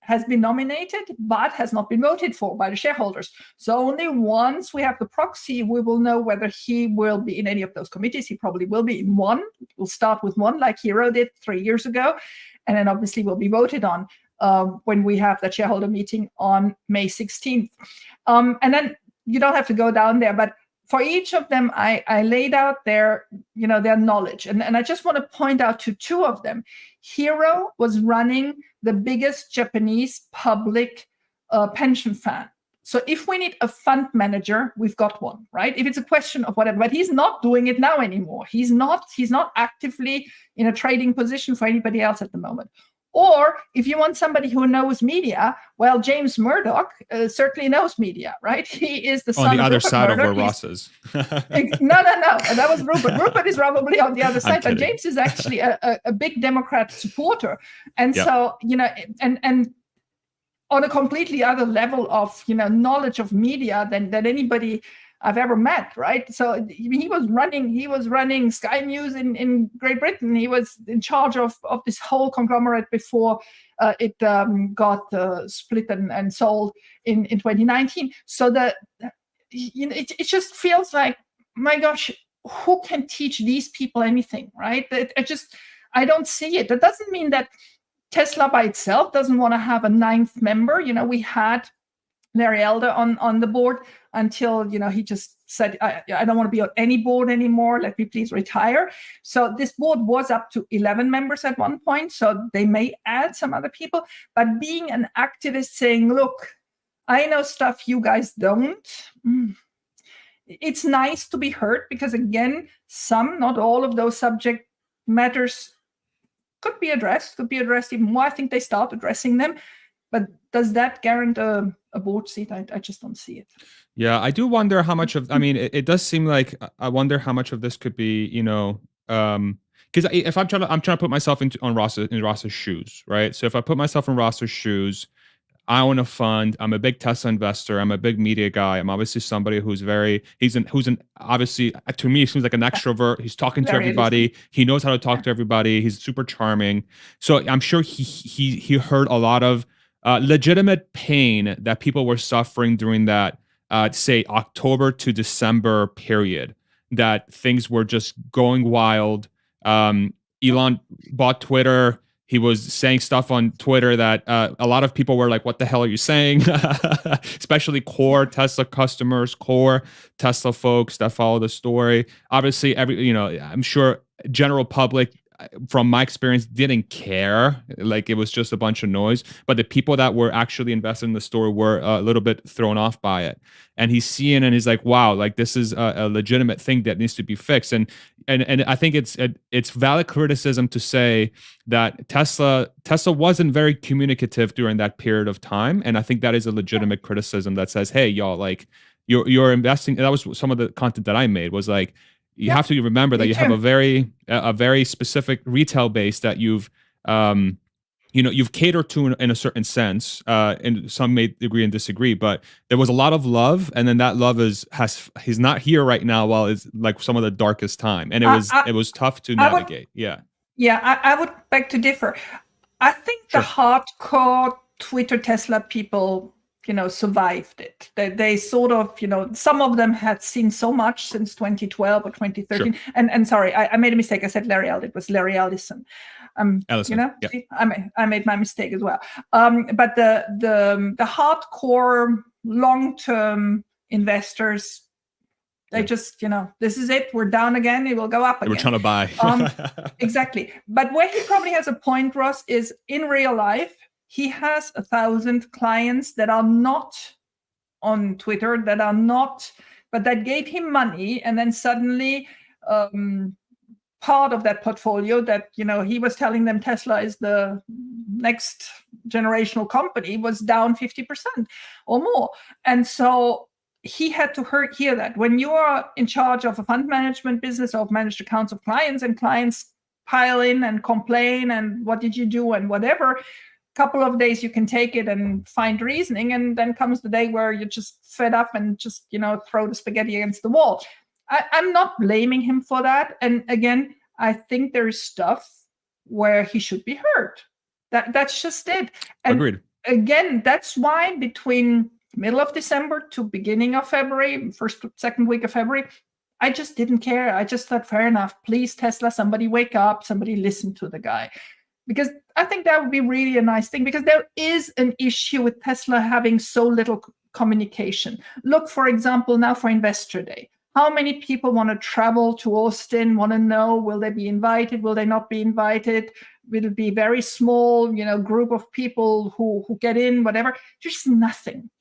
Speaker 2: has been nominated, but has not been voted for by the shareholders. So only once we have the proxy, we will know whether he will be in any of those committees. He probably will be in one. We'll start with one, like Hero did 3 years ago, and then obviously will be voted on when we have that shareholder meeting on May 16th. And then you don't have to go down there, but for each of them, I laid out their knowledge. And I just want to point out to two of them. Hero was running the biggest Japanese public pension fund. So if we need a fund manager, we've got one, right? If it's a question of whatever, but he's not doing it now anymore. He's not actively in a trading position for anybody else at the moment. Or if you want somebody who knows media, well, James Murdoch certainly knows media, right? He is the son
Speaker 1: on the
Speaker 2: of
Speaker 1: other
Speaker 2: Rupert
Speaker 1: side
Speaker 2: Murdoch.
Speaker 1: of where Ross is.
Speaker 2: No. That was Rupert. Rupert is probably on the other side, but James is actually a big Democrat supporter. And so, and on a completely other level of, knowledge of media than anybody I've ever met, right? So he was running Sky News in Great Britain. He was in charge of this whole conglomerate before it got split and sold in 2019. So it just feels like, my gosh, who can teach these people anything, right? I don't see it. That doesn't mean that Tesla by itself doesn't want to have a ninth member. We had Larry Elder on the board until he just said, I don't want to be on any board anymore, let me please retire. So this board was up to 11 members at one point, so they may add some other people. But being an activist saying, look, I know stuff you guys don't, it's nice to be heard, because again, not all of those subject matters could be addressed even more. I think they start addressing them. But does that guarantee a board seat? I just don't see it.
Speaker 1: Yeah, I do wonder how much of, it does seem like, I wonder how much of this could be, because if I'm trying to put myself in Ross's shoes, right? So if I put myself in Ross's shoes, I own a fund. I'm a big Tesla investor. I'm a big media guy. I'm obviously somebody who's obviously, to me, he seems like an extrovert. He's talking to everybody. He knows how to talk to everybody. He's super charming. So I'm sure he heard a lot of legitimate pain that people were suffering during that, say, October to December period, that things were just going wild. Elon bought Twitter. He was saying stuff on Twitter that a lot of people were like, what the hell are you saying? Especially core Tesla customers, core Tesla folks that follow the story. Obviously, I'm sure general public, from my experience, didn't care. Like, it was just a bunch of noise. But the people that were actually invested in the story were a little bit thrown off by it. And he's seeing and he's like, wow, like this is a legitimate thing that needs to be fixed. And I think it's valid criticism to say that Tesla wasn't very communicative during that period of time. And I think that is a legitimate criticism that says, hey, y'all, like you're investing. That was some of the content that I made, was like, you have to remember that you have a very specific retail base that you've catered to in a certain sense, and some may agree and disagree, but there was a lot of love, and then that love he's not here right now while it's like some of the darkest time, and it was tough to navigate.
Speaker 2: I would beg to differ. I think the hardcore Twitter Tesla people survived it. They sort of, some of them had seen so much since 2012 or 2013. Sure. And sorry, I made a mistake. I said Larry Elder. It was Larry Ellison.
Speaker 1: Ellison, yeah.
Speaker 2: see, I made my mistake as well. But the hardcore long-term investors, they just, this is it. We're down again. It will go up again.
Speaker 1: We're trying to buy.
Speaker 2: Exactly. But where he probably has a point, Ross, is in real life, he has 1,000 clients that are not on Twitter, but that gave him money. And then suddenly part of that portfolio that, he was telling them Tesla is the next generational company was down 50% or more. And so he had to hear that when you are in charge of a fund management business or managed accounts of clients, and clients pile in and complain and what did you do and whatever, couple of days you can take it and find reasoning, and then comes the day where you're just fed up and just throw the spaghetti against the wall. I'm not blaming him for that, and again, I think there's stuff where he should be heard. That's just it. And
Speaker 1: agreed.
Speaker 2: Again, that's why between middle of December to beginning of February, second week of February, I just didn't care. I just thought, fair enough, please Tesla, somebody wake up, somebody listen to the guy. Because I think that would be really a nice thing, because there is an issue with Tesla having so little communication. Look, for example, now for Investor Day. How many people want to travel to Austin, want to know, will they be invited? Will they not be invited? Will it be very small, group of people who get in, whatever? Just nothing,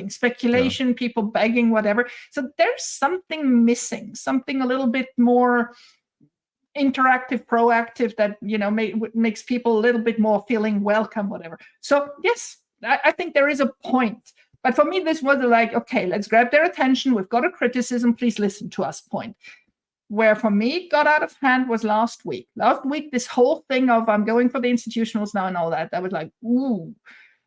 Speaker 2: speculation, people begging, whatever. So there's something missing, something a little bit more interactive, proactive that, makes people a little bit more feeling welcome, whatever. So yes, I think there is a point. But for me, this was like, okay, let's grab their attention. We've got a criticism. Please listen to us point. Where for me got out of hand was last week. Last week, this whole thing of I'm going for the institutionals now and all that, I was like, ooh,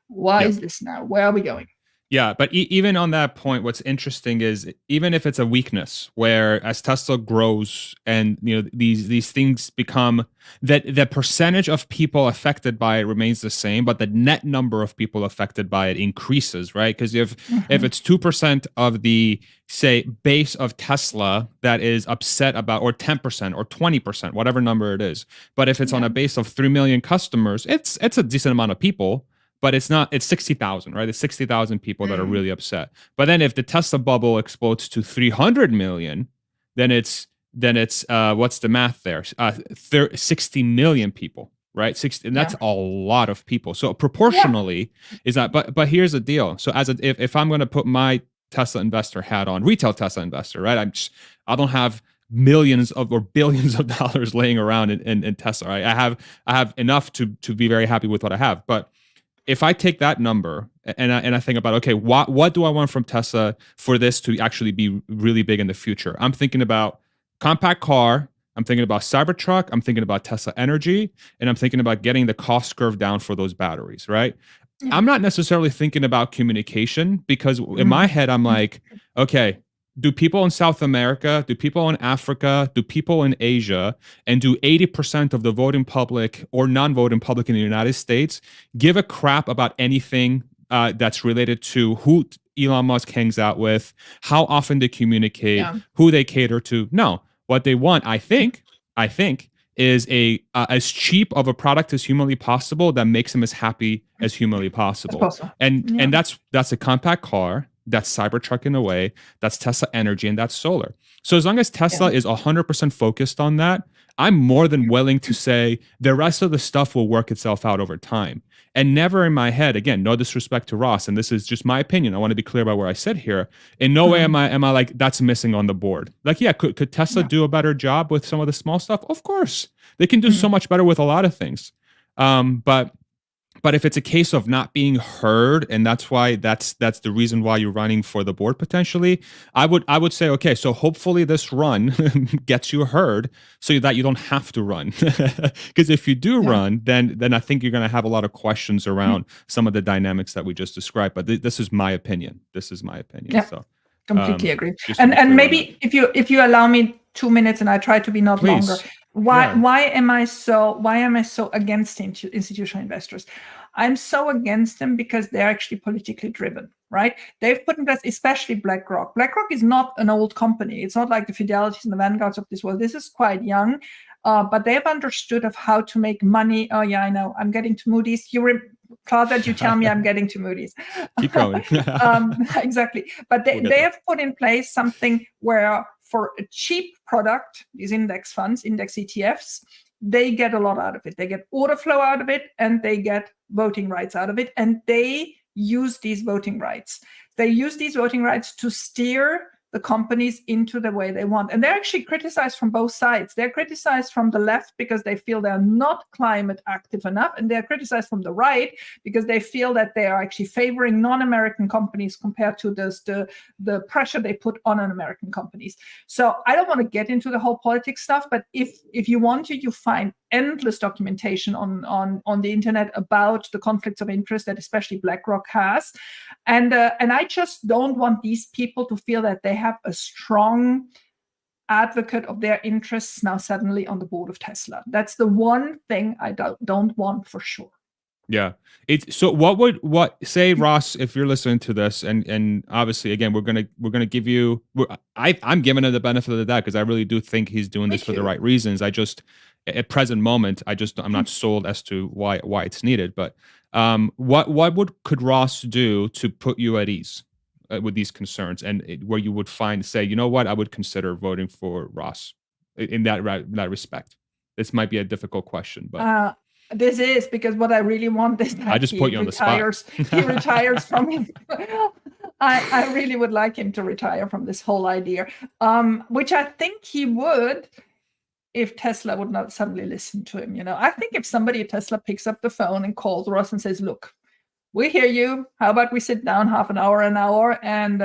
Speaker 2: why is this now? Where are we going?
Speaker 1: Yeah, but even on that point, what's interesting is even if it's a weakness, where as Tesla grows and these things become that the percentage of people affected by it remains the same, but the net number of people affected by it increases, right? Because if it's 2% of the say base of Tesla that is upset about, or 10% or 20%, whatever number it is, but if it's on a base of 3 million customers, it's a decent amount of people. But it's 60,000, right? It's 60,000 people that are really upset. But then if the Tesla bubble explodes to 300 million, then it's what's the math there? 60 million people, right? 60, and that's a lot of people. So proportionally is that, but here's the deal. So if I'm going to put my Tesla investor hat on, retail Tesla investor, right? I don't have millions of or billions of dollars laying around in Tesla, right? I have enough to be very happy with what I have, but if I take that number and I think about, okay, what do I want from Tesla for this to actually be really big in the future? I'm thinking about compact car, I'm thinking about Cybertruck, I'm thinking about Tesla Energy, and I'm thinking about getting the cost curve down for those batteries, right? Yeah. I'm not necessarily thinking about communication, because in my head, I'm like, okay, do people in South America, do people in Africa, do people in Asia, and do 80% of the voting public or non-voting public in the United States give a crap about anything that's related to who Elon Musk hangs out with, how often they communicate, who they cater to? No. What they want, I think, is as cheap of a product as humanly possible that makes them as happy as humanly possible. And that's a compact car. That's Cybertruck in a way, that's Tesla Energy, and that's solar. So as long as Tesla is 100% focused on that, I'm more than willing to say the rest of the stuff will work itself out over time. And never in my head, again, no disrespect to Ross, and this is just my opinion, I want to be clear about where I sit here. In no way am I like, that's missing on the board. Like, yeah, could Tesla do a better job with some of the small stuff? Of course. They can do so much better with a lot of things. But if it's a case of not being heard, and that's the reason why you're running for the board potentially, I would say, okay, so hopefully this run gets you heard so that you don't have to run. Because if you do run, then I think you're going to have a lot of questions around some of the dynamics that we just described. But this is my opinion.
Speaker 2: Yeah,
Speaker 1: so
Speaker 2: completely agree. And maybe if you allow me 2 minutes, and I try to be not longer. Why am I so against institutional investors? I'm so against them because they're actually politically driven, right? They've put in place, especially BlackRock. BlackRock is not an old company. It's not like the Fidelities and the Vanguards of this world. This is quite young. but they've understood of how to make money. Oh yeah, I know. I'm getting to Moody's. That you tell me I'm getting to Moody's.
Speaker 1: Keep going.
Speaker 2: Exactly. But they have put in place something where for a cheap product, these index funds, index ETFs, they get a lot out of it. They get order flow out of it, and they get voting rights out of it. And they use these voting rights. They use these voting rights to steer the companies into the way they want. And they're actually criticized from both sides. They're criticized from the left because they feel they're not climate active enough. And they're criticized from the right because they feel that they are actually favoring non-American companies compared to the pressure they put on American companies. So I don't want to get into the whole politics stuff, but if you want to, you find endless documentation on the internet about the conflicts of interest that especially BlackRock has. And I just don't want these people to feel that they have a strong advocate of their interests now suddenly on the board of Tesla. That's the one thing I don't want for sure.
Speaker 1: Yeah. So what say, Ross, if you're listening to this, and obviously again we're gonna give you, I'm giving him the benefit of the doubt because I really do think he's doing this for the right reasons. I just at present moment I'm not sold as to why it's needed. But what could Ross do to put you at ease with these concerns, and where you would say, you know what, I would consider voting for Ross in that respect? This might be a difficult question, but
Speaker 2: this is because what I really want is that
Speaker 1: I just put you on the spot.
Speaker 2: He retires from him. I really would like him to retire from this whole idea, which I think he would if Tesla would not suddenly listen to him. I think if somebody at Tesla picks up the phone and calls Ross and says, look, we hear you. How about we sit down half an hour, and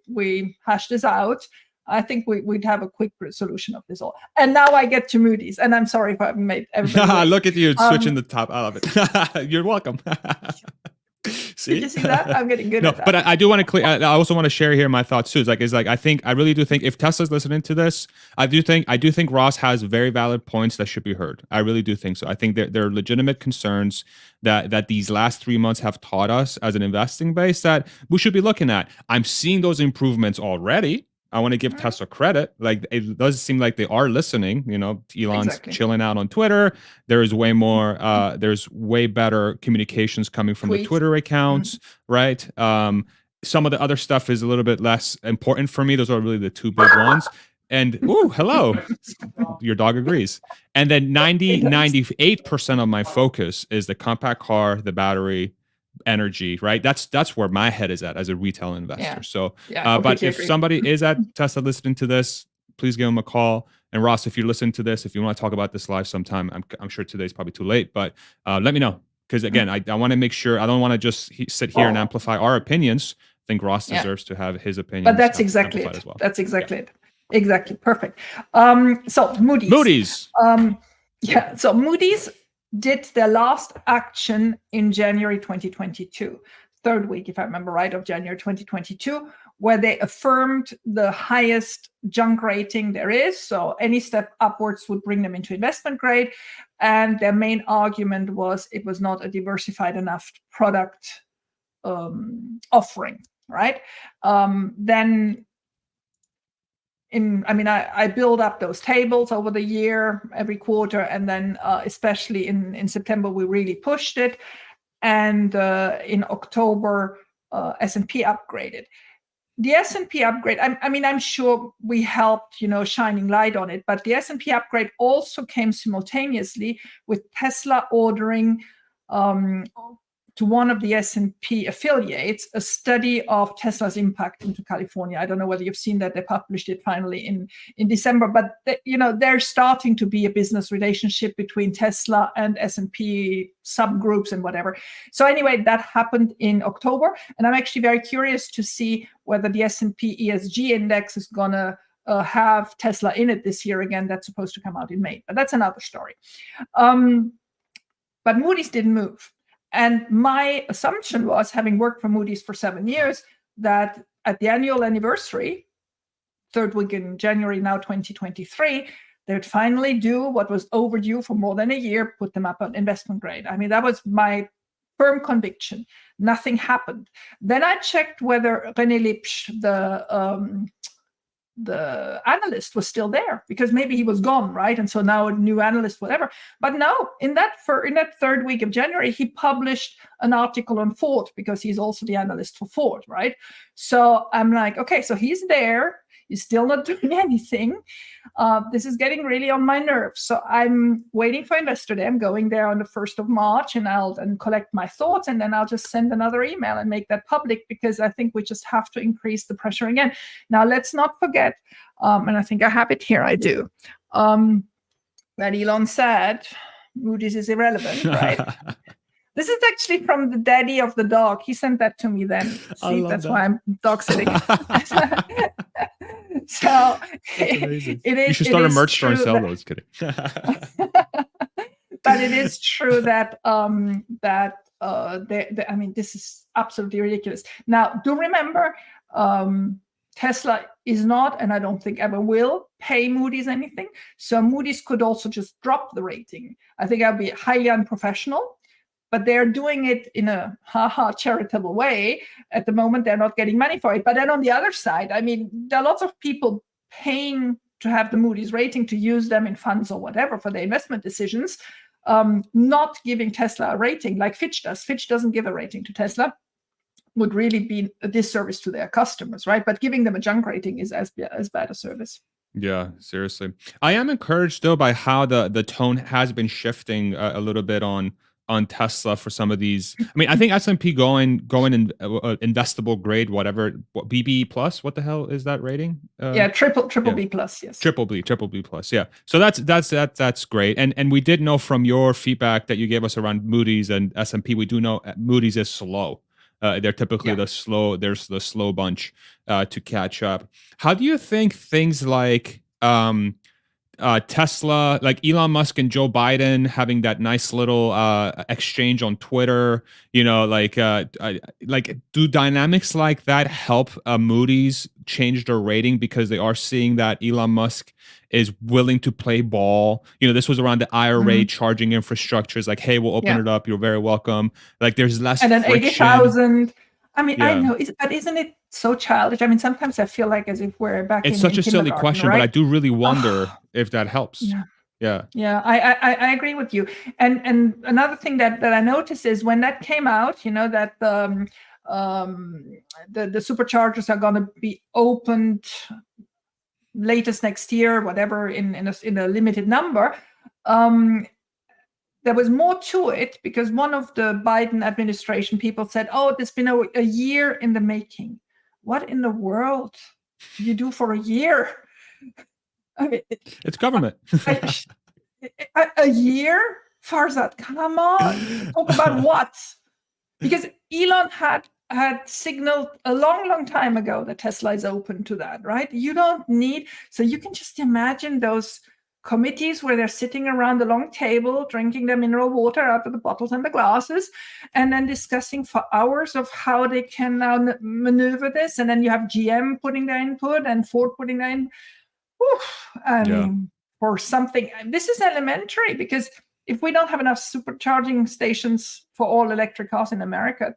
Speaker 2: we hash this out? I think we'd have a quick solution of this all. And now I get to Moody's, and I'm sorry if I've made everybody.
Speaker 1: Look at you switching the top. I love it. You're welcome. See?
Speaker 2: Did you see that? I'm getting good at that.
Speaker 1: But I do want to clear. I also want to share here my thoughts too. I really do think if Tesla's listening to this, I do think Ross has very valid points that should be heard. I really do think so. I think there are legitimate concerns that these last 3 months have taught us as an investing base that we should be looking at. I'm seeing those improvements already. I want to give Tesla credit. Like, it does seem like they are listening. Elon's chilling out on Twitter. There's way more. There's way better communications coming from the Twitter accounts, right? Some of the other stuff is a little bit less important for me. Those are really the two big ones. And hello, your dog agrees. And then 98% of my focus is the compact car, the battery, energy, right? That's where my head is at as a retail investor. So but if somebody is at Tesla listening to this, please give them a call. And Ross, if you're listening to this, if you want to talk about this live sometime, I'm sure today's probably too late, but let me know, because again, I want to make sure I don't want to just sit here and amplify our opinions. I think Ross deserves to have his opinion.
Speaker 2: But that's exactly it. As well. That's exactly it. Exactly. Perfect. So Moody's. So Moody's did their last action in January 2022, third week, if I remember right, of January 2022, where they affirmed the highest junk rating there is. So any step upwards would bring them into investment grade. And their main argument was it was not a diversified enough product offering, right? I build up those tables over the year, every quarter, and then especially in September, we really pushed it. And in October, S&P upgraded. The S&P upgrade, I'm sure we helped, shining light on it, but the S&P upgrade also came simultaneously with Tesla ordering to one of the S&P affiliates a study of Tesla's impact into California. I don't know whether you've seen that. They published it finally in December, but there's starting to be a business relationship between Tesla and S&P subgroups and whatever. So anyway, that happened in October, and I'm actually very curious to see whether the S&P ESG index is going to have Tesla in it this year again. That's supposed to come out in May, but that's another story. But Moody's didn't move. And my assumption was, having worked for Moody's for 7 years, that at the annual anniversary, third week in January now 2023, they would finally do what was overdue for more than a year, put them up on investment grade. That was my firm conviction. Nothing happened. Then I checked whether René Lipsch, the analyst was still there, because maybe he was gone, right? And so now a new analyst, whatever. But no, in that third week of January, he published an article on Ford, because he's also the analyst for Ford, right? So I'm like, okay, so he's there. He's still not doing anything. This is getting really on my nerves. So I'm waiting for Investor Day. I'm going there on the 1st of March, and I'll collect my thoughts, and then I'll just send another email and make that public, because I think we just have to increase the pressure again. Now, let's not forget, and I think I have it here, I do, that Elon said Moody's is irrelevant, right? This is actually from the daddy of the dog. He sent that to me then. See, that's why I'm dog sitting. So it is. You
Speaker 1: should start a merch store and sell those. Kidding.
Speaker 2: But it is true that I mean, this is absolutely ridiculous. Now, do remember, Tesla is not, and I don't think ever will, pay Moody's anything. So Moody's could also just drop the rating. I think that would be highly unprofessional. But they're doing it in a charitable way. At the moment, they're not getting money for it. But then on the other side, I mean, there are lots of people paying to have the Moody's rating, to use them in funds or whatever for their investment decisions, not giving Tesla a rating like Fitch does. Fitch doesn't give a rating to Tesla. Would really be a disservice to their customers, right? But giving them a junk rating is as bad a service.
Speaker 1: Yeah, seriously. I am encouraged, though, by how the tone has been shifting a little bit on Tesla for some of these. I mean, I think S&P going in investable grade, whatever, BB plus. What the hell is that rating?
Speaker 2: Triple B plus. Yes.
Speaker 1: Triple B plus. Yeah. So that's great. And we did know from your feedback that you gave us around Moody's and S&P, we do know Moody's is slow. They're typically the slow bunch to catch up. How do you think things like Tesla, like Elon Musk and Joe Biden having that nice little exchange on Twitter, do dynamics like that help Moody's change their rating, because they are seeing that Elon Musk is willing to play ball? This was around the IRA charging infrastructures, like, hey, we'll open it up. You're very welcome. Like, there's less
Speaker 2: and then
Speaker 1: friction.
Speaker 2: 80,000. I mean, I know, but isn't it so childish? I mean, sometimes I feel like as if we're back in
Speaker 1: such a silly question,
Speaker 2: right?
Speaker 1: but I do really wonder if that helps. Yeah.
Speaker 2: I agree with you. And another thing that I noticed is when that came out, that the superchargers are going to be opened latest next year, whatever, in a limited number. There was more to it, because one of the Biden administration people said, "Oh, there's been a year in the making." What in the world do you do for a year? I mean,
Speaker 1: it's government.
Speaker 2: A year? Farzad, come on. Talk about what? Because Elon had signaled a long time ago that Tesla is open to that, right? You don't need, so you can just imagine those committees where they're sitting around the long table, drinking their mineral water out of the bottles and the glasses, and then discussing for hours of how they can now maneuver this. And then you have GM putting their input and Ford putting their input. I mean, for something, this is elementary, because if we don't have enough supercharging stations for all electric cars in America,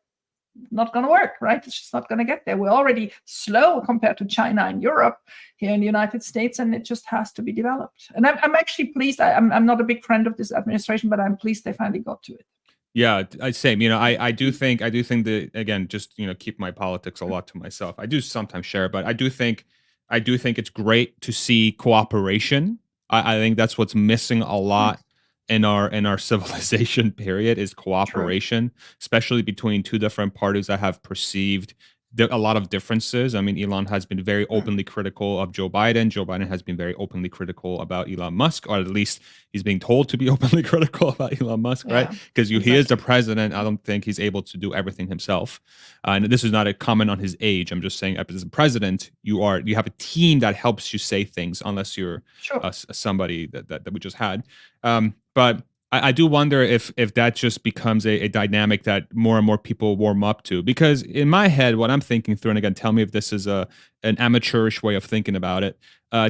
Speaker 2: not going to work, right? It's just not going to get there. We're already slow compared to China and Europe here in the United States, and it just has to be developed. And I'm actually pleased. I'm not a big friend of this administration, but I'm pleased they finally got to it.
Speaker 1: Yeah, same. I do think that, again, just keep my politics a lot to myself. I do sometimes share, but I do think it's great to see cooperation. I think that's what's missing a lot in our civilization period, is cooperation. True. Especially between two different parties that have perceived a lot of differences. I mean, Elon has been very openly critical of Joe Biden. Joe Biden has been very openly critical about Elon Musk, or at least he's being told to be openly critical about Elon Musk, right? Because he is the president. I don't think he's able to do everything himself. And this is not a comment on his age. I'm just saying, as a president, you have a team that helps you say things, unless you're somebody that we just had. But I do wonder if that just becomes a dynamic that more and more people warm up to. Because in my head, what I'm thinking through, and again, tell me if this is an amateurish way of thinking about it,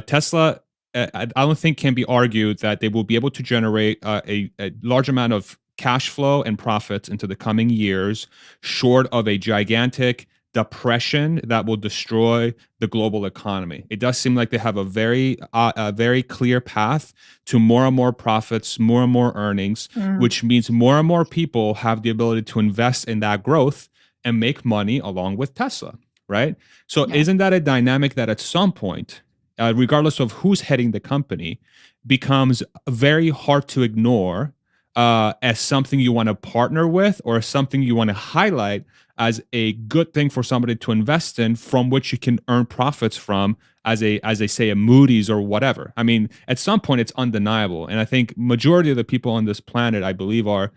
Speaker 1: Tesla, I don't think can be argued that they will be able to generate a large amount of cash flow and profits into the coming years, short of a gigantic depression that will destroy the global economy. It does seem like they have a very clear path to more and more profits, more and more earnings, which means more and more people have the ability to invest in that growth and make money along with Tesla, right? So isn't that a dynamic that at some point, regardless of who's heading the company, becomes very hard to ignore as something you want to partner with or something you want to highlight as a good thing for somebody to invest in, from which you can earn profits from as they say a Moody's or whatever. I mean, at some point it's undeniable. And I think majority of the people on this planet, I believe, are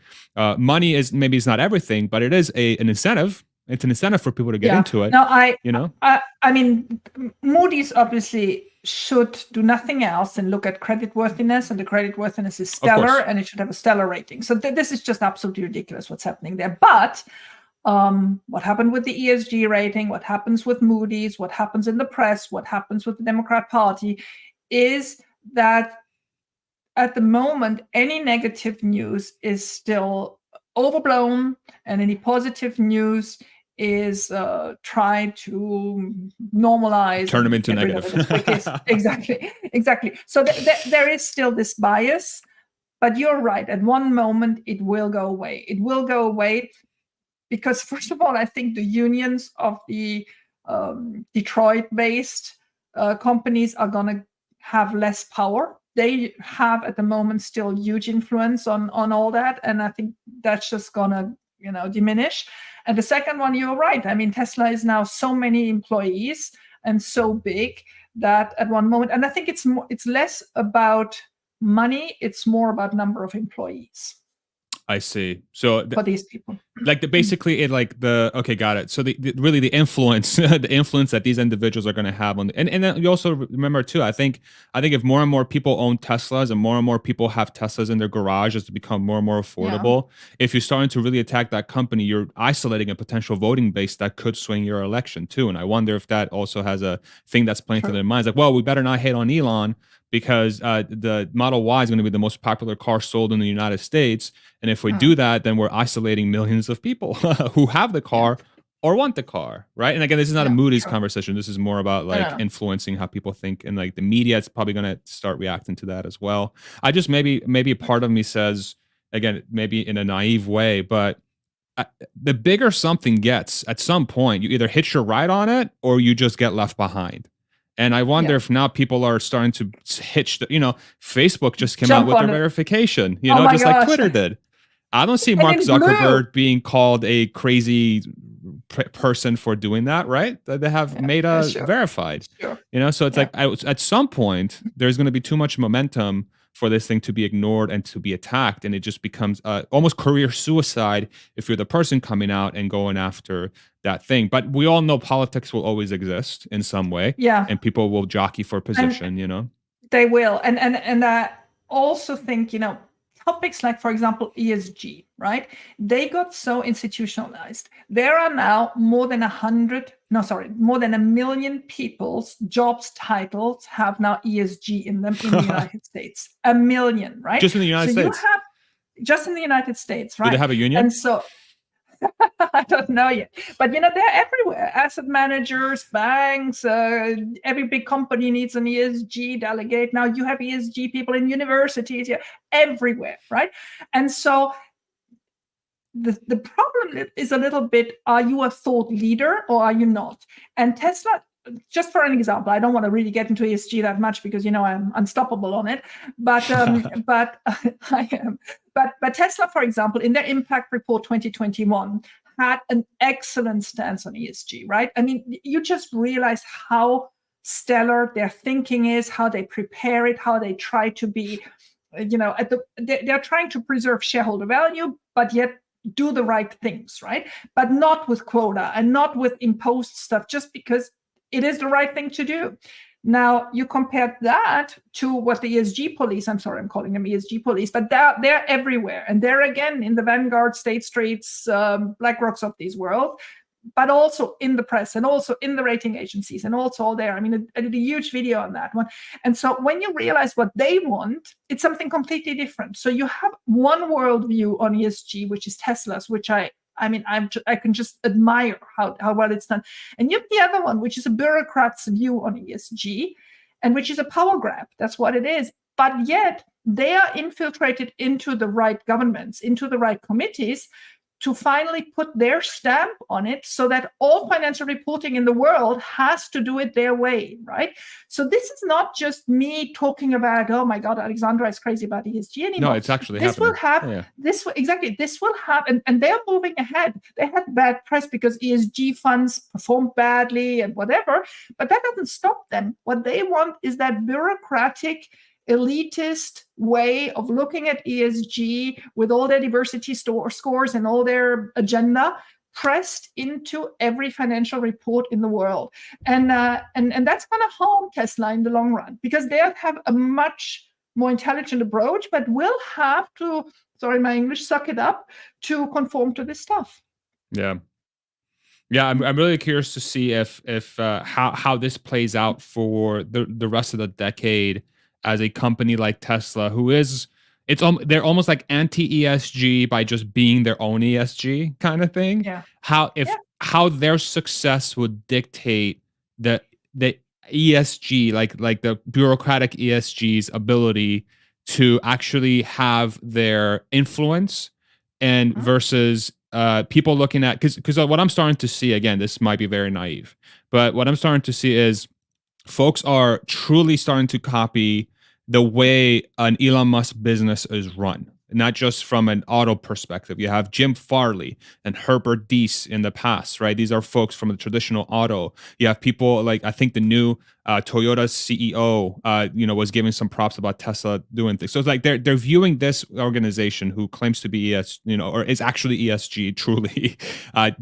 Speaker 1: money is maybe it's not everything, but it is an incentive. It's an incentive for people to get into it.
Speaker 2: No, I mean, Moody's obviously should do nothing else than look at creditworthiness, and the creditworthiness is stellar, and it should have a stellar rating. So this is just absolutely ridiculous what's happening there. But what happened with the ESG rating, what happens with Moody's, what happens in the press, what happens with the Democrat Party is that at the moment, any negative news is still overblown, and any positive news is try to normalize,
Speaker 1: turn them into negative.
Speaker 2: Exactly. So there is still this bias, but you're right. At one moment, it will go away. It will go away because, first of all, I think the unions of the Detroit-based companies are going to have less power. They have at the moment still huge influence on all that, and I think that's just going to diminish. And the second one, you're right. I mean, Tesla is now so many employees and so big that at one moment, and I think it's less about money, it's more about number of employees.
Speaker 1: I see. So
Speaker 2: for these people,
Speaker 1: got it. So really the influence, the influence that these individuals are going to have on, and then you also remember too. I think if more and more people own Teslas and more people have Teslas in their garage as to become more and more affordable, if you're starting to really attack that company, you're isolating a potential voting base that could swing your election too. And I wonder if that also has a thing that's playing through their minds. Like, well, we better not hate on Elon because the Model Y is going to be the most popular car sold in the United States. And if we do that, then we're isolating millions of people who have the car or want the car, right? And again, this is not a Moody's conversation. This is more about like influencing how people think, and like the media is probably going to start reacting to that as well. I just maybe a part of me says, again, maybe in a naive way, but the bigger something gets, at some point, you either hitch your ride on it or you just get left behind. And I wonder if now people are starting to hitch Facebook just came out with their verification, just like Twitter did. I don't see Mark Zuckerberg being called a crazy person for doing that, right? They have Meta verified, so it's like at some point there's going to be too much momentum for this thing to be ignored and to be attacked. And it just becomes almost career suicide if you're the person coming out and going after that thing. But we all know politics will always exist in some way.
Speaker 2: Yeah.
Speaker 1: And people will jockey for position,
Speaker 2: They will. And I also think, topics like, for example, ESG, right? They got so institutionalized. There are now more than 1 million people's jobs titles have now ESG in them in the United States. 1 million, right?
Speaker 1: Just in the United States?
Speaker 2: Just in the United States, right?
Speaker 1: Do they have a union?
Speaker 2: And so I don't know yet, but they're everywhere. Asset managers, banks, every big company needs an ESG delegate. Now you have ESG people in universities, everywhere, right? And so the problem is a little bit: are you a thought leader or are you not? And Tesla, just for an example, I don't want to really get into ESG that much because I'm unstoppable on it, but but I am. But Tesla, for example, in their impact report 2021, had an excellent stance on ESG, right? I mean, you just realize how stellar their thinking is, how they prepare it, how they try to be, they're trying to preserve shareholder value, but yet do the right things, right? But not with quota and not with imposed stuff, just because it is the right thing to do. Now, you compare that to what the ESG police, I'm calling them ESG police, but they're everywhere. And they're, again, in the Vanguard, State Streets, BlackRocks of this world, but also in the press and also in the rating agencies and also all there. I mean, I did a huge video on that one. And so when you realize what they want, it's something completely different. So you have one worldview on ESG, which is Tesla's, which I I mean, I can just admire how well it's done. And you have the other one, which is a bureaucrat's view on ESG, and which is a power grab. That's what it is. But yet they are infiltrated into the right governments, into the right committees, to finally put their stamp on it, so that all financial reporting in the world has to do it their way, right? So this is not just me talking about, oh my God, Alexandra is crazy about ESG anymore.
Speaker 1: No, it's actually
Speaker 2: this
Speaker 1: happening.
Speaker 2: will have this exactly. This will have, and they're moving ahead. They had bad press because ESG funds performed badly and whatever, but that doesn't stop them. What they want is that bureaucratic, elitist way of looking at ESG with all their diversity scores and all their agenda pressed into every financial report in the world. And that's going to harm Tesla in the long run, because they have a much more intelligent approach, but will have to, sorry, my English, suck it up to conform to this stuff.
Speaker 1: Yeah. I'm really curious to see if how this plays out for the rest of the decade, as a company like Tesla, who is, they're almost like anti-ESG by just being their own ESG kind of thing.
Speaker 2: Yeah.
Speaker 1: How their success would dictate the ESG, like the bureaucratic ESG's ability to actually have their influence, and versus people looking at, because what I'm starting to see, again, this might be very naive, but what I'm starting to see is folks are truly starting to copy the way an Elon Musk business is run, not just from an auto perspective. You have Jim Farley and Herbert Diess in the past, right? These are folks from the traditional auto. You have people like, I think the new Toyota CEO, was giving some props about Tesla doing things. So it's like they're viewing this organization, who claims to be or is actually ESG truly,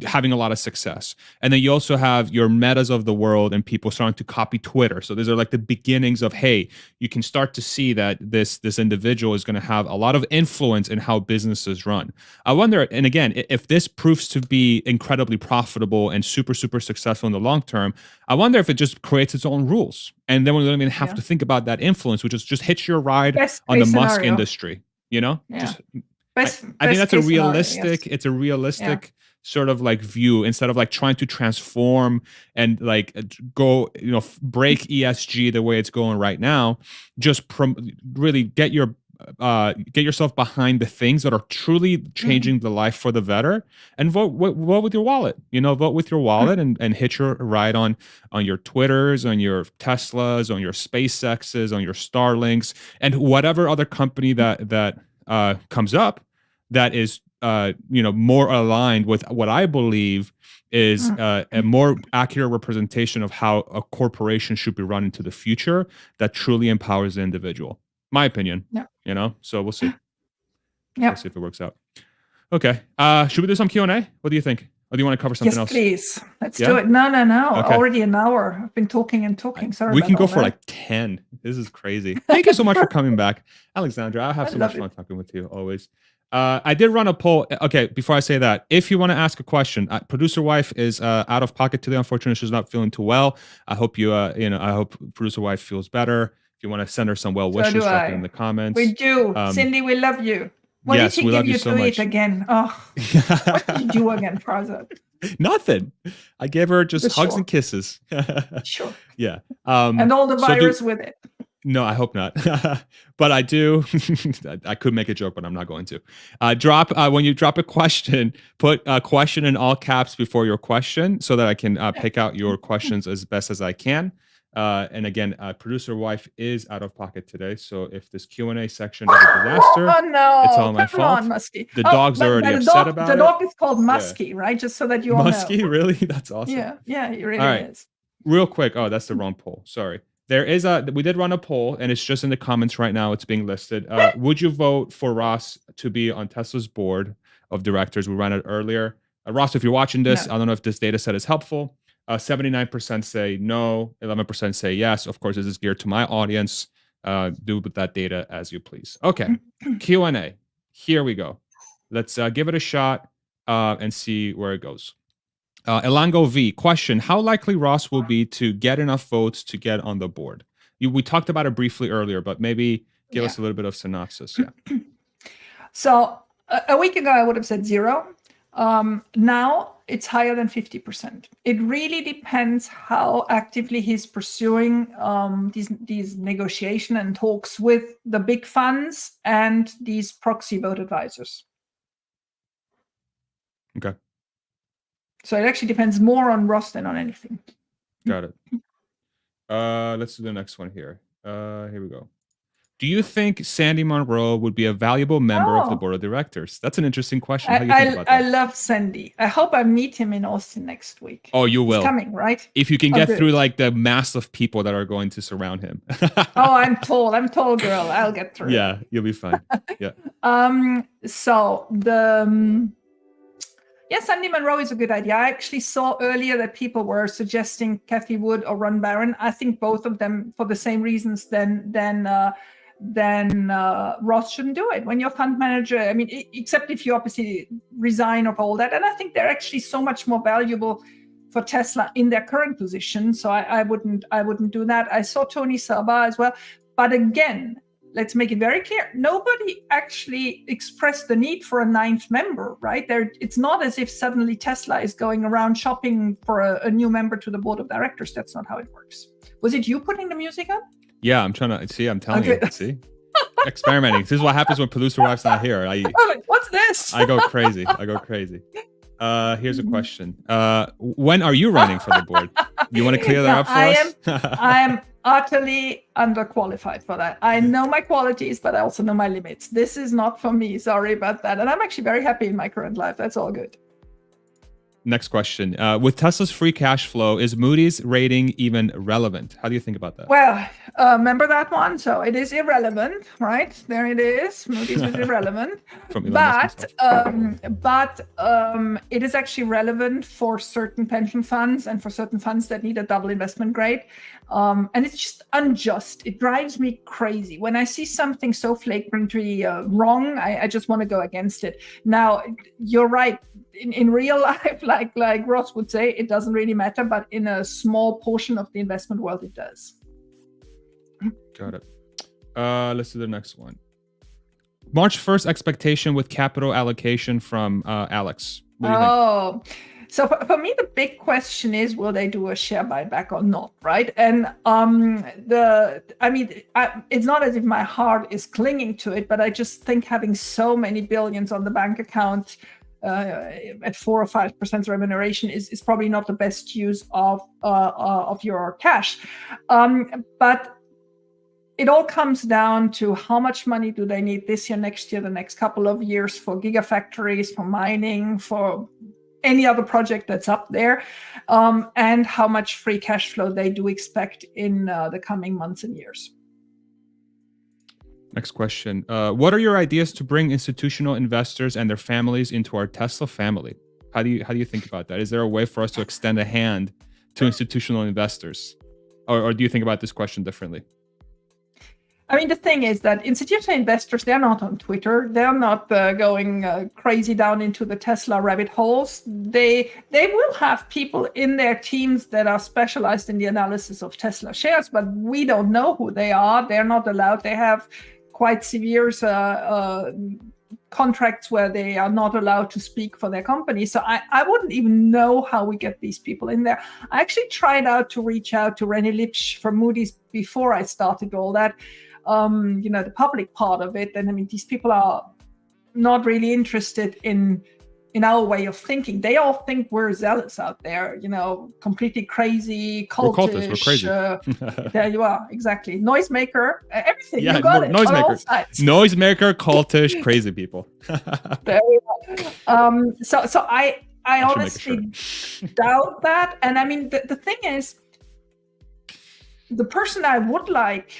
Speaker 1: having a lot of success. And then you also have your Metas of the world and people starting to copy Twitter. So these are like the beginnings of, hey, you can start to see that this individual is going to have a lot of influence in how businesses run. I wonder, and again, if this proves to be incredibly profitable and super, super successful in the long term, I wonder if it just creates its own rules. And then we don't even have to think about that influence, which is just hitch your ride on the Musk industry,
Speaker 2: Yeah.
Speaker 1: I think that's a realistic, it's a realistic sort of like view, instead of like trying to transform and like go, break ESG the way it's going right now. Just really get yourself behind the things that are truly changing the life for the better, and vote with your wallet. Vote with your wallet and hitch your ride on your Twitters, on your Teslas, on your SpaceXs, on your Starlinks, and whatever other company that comes up that is more aligned with what I believe is a more accurate representation of how a corporation should be run into the future, that truly empowers the individual. My opinion. So we'll see. We'll see if it works out. Okay. Should we do some Q&A? What do you think? Or do you want to cover something else?
Speaker 2: Yes, please. Let's do it. No. Okay. Already an hour. I've been talking and talking. Sorry.
Speaker 1: We can go for like 10. This is crazy. Thank you so much for coming back, Alexandra. I have so much fun talking with you always. I did run a poll. Okay, before I say that, if you want to ask a question, producer wife is out of pocket today. Unfortunately, she's not feeling too well. I hope I hope producer wife feels better. If you want to send her some well wishes, drop it in the comments.
Speaker 2: We do. Cindy, we love you. What did he give you to eat again? Oh, what did you do again, Fraser?
Speaker 1: Nothing. I gave her just hugs and kisses.
Speaker 2: Sure.
Speaker 1: Yeah.
Speaker 2: And all the virus with it.
Speaker 1: No, I hope not. But I do. I could make a joke, but I'm not going to. When you drop a question, put a question in all caps before your question, so that I can pick out your questions as best as I can. And again, producer wife is out of pocket today, so if this Q&A section is a disaster, it's all my fault.
Speaker 2: Musky.
Speaker 1: The dog's already upset about it.
Speaker 2: The dog is called Musky, right? Just so that you all know.
Speaker 1: Musky, really? That's awesome.
Speaker 2: Yeah, it really is.
Speaker 1: Real quick. Oh, that's the wrong poll. Sorry. We did run a poll, and it's just in the comments right now. It's being listed. Would you vote for Ross to be on Tesla's board of directors? We ran it earlier. Ross, if you're watching this, I don't know if this data set is helpful. 79% say no, 11% say yes. Of course, this is geared to my audience. Do with that data as you please. Okay, Q&A. Here we go. Let's give it a shot and see where it goes. Elango V, question, how likely Ross will be to get enough votes to get on the board? We talked about it briefly earlier, but maybe give us a little bit of synopsis. Yeah.
Speaker 2: So a week ago, I would have said 0. Now it's higher than 50%. It really depends how actively he's pursuing these negotiation and talks with the big funds and these proxy vote advisors.
Speaker 1: Okay.
Speaker 2: So it actually depends more on Ross than on anything.
Speaker 1: Got it. Let's do the next one here. Here we go. Do you think Sandy Monroe would be a valuable member of the board of directors? That's an interesting question. How do you think about that?
Speaker 2: I love Sandy. I hope I meet him in Austin next week.
Speaker 1: Oh, you will.
Speaker 2: He's coming, right?
Speaker 1: If you can get through like the mass of people that are going to surround him.
Speaker 2: Oh, I'm tall girl. I'll get through.
Speaker 1: Yeah, you'll be fine. Yeah.
Speaker 2: So Sandy Monroe is a good idea. I actually saw earlier that people were suggesting Kathy Wood or Ron Barron. I think both of them, for the same reasons, then Ross shouldn't do it. When you're fund manager, I mean, except if you obviously resign of all that. And I think they're actually so much more valuable for Tesla in their current position. So I wouldn't do that. I saw Tony Saba as well. But again, let's make it very clear. Nobody actually expressed the need for a ninth member, right? It's not as if suddenly Tesla is going around shopping for a new member to the board of directors. That's not how it works. Was it you putting the music on?
Speaker 1: Yeah, I'm trying to see. I'm telling you. See, experimenting. This is what happens when producer wife's not here.
Speaker 2: What's this?
Speaker 1: I go crazy. Here's a question. When are you running for the board? You want to clear that up for us?
Speaker 2: I am utterly underqualified for that. I know my qualities, but I also know my limits. This is not for me. Sorry about that. And I'm actually very happy in my current life. That's all good.
Speaker 1: Next question. With Tesla's free cash flow, is Moody's rating even relevant? How do you think about that?
Speaker 2: Well, remember that one? So it is irrelevant, right? There it is. Moody's is irrelevant. But it is actually relevant for certain pension funds and for certain funds that need a double investment grade. And it's just unjust. It drives me crazy. When I see something so flagrantly wrong, I just want to go against it. Now, you're right. In real life, like Ross would say, it doesn't really matter, but in a small portion of the investment world, it does.
Speaker 1: Got it. Let's do the next one. March 1st expectation with capital allocation from Alex. What do you think?
Speaker 2: So for me, the big question is, will they do a share buyback or not, right? And it's not as if my heart is clinging to it, but I just think having so many billions on the bank account at 4 or 5% remuneration is probably not the best use of your cash. But it all comes down to how much money do they need this year, next year, the next couple of years for gigafactories, for mining, for any other project that's up there, and how much free cash flow they do expect in the coming months and years.
Speaker 1: Next question. What are your ideas to bring institutional investors and their families into our Tesla family? How do you think about that? Is there a way for us to extend a hand to institutional investors? Or do you think about this question differently?
Speaker 2: I mean, the thing is that institutional investors, they're not on Twitter. They're not going crazy down into the Tesla rabbit holes. They will have people in their teams that are specialized in the analysis of Tesla shares, but we don't know who they are. They're not allowed. They have quite severe contracts where they are not allowed to speak for their company. So I wouldn't even know how we get these people in there. I actually tried out to reach out to René Lipsch from Moody's before I started all that. The public part of it. And I mean, these people are not really interested in our way of thinking. They all think we're zealots out there, completely crazy, cultish.
Speaker 1: We're crazy.
Speaker 2: There you are, exactly. Noisemaker, everything.
Speaker 1: Yeah,
Speaker 2: you got it.
Speaker 1: Noisemaker, cultish, crazy people.
Speaker 2: There we go. So I honestly doubt that. And I mean, the thing is, the person I would like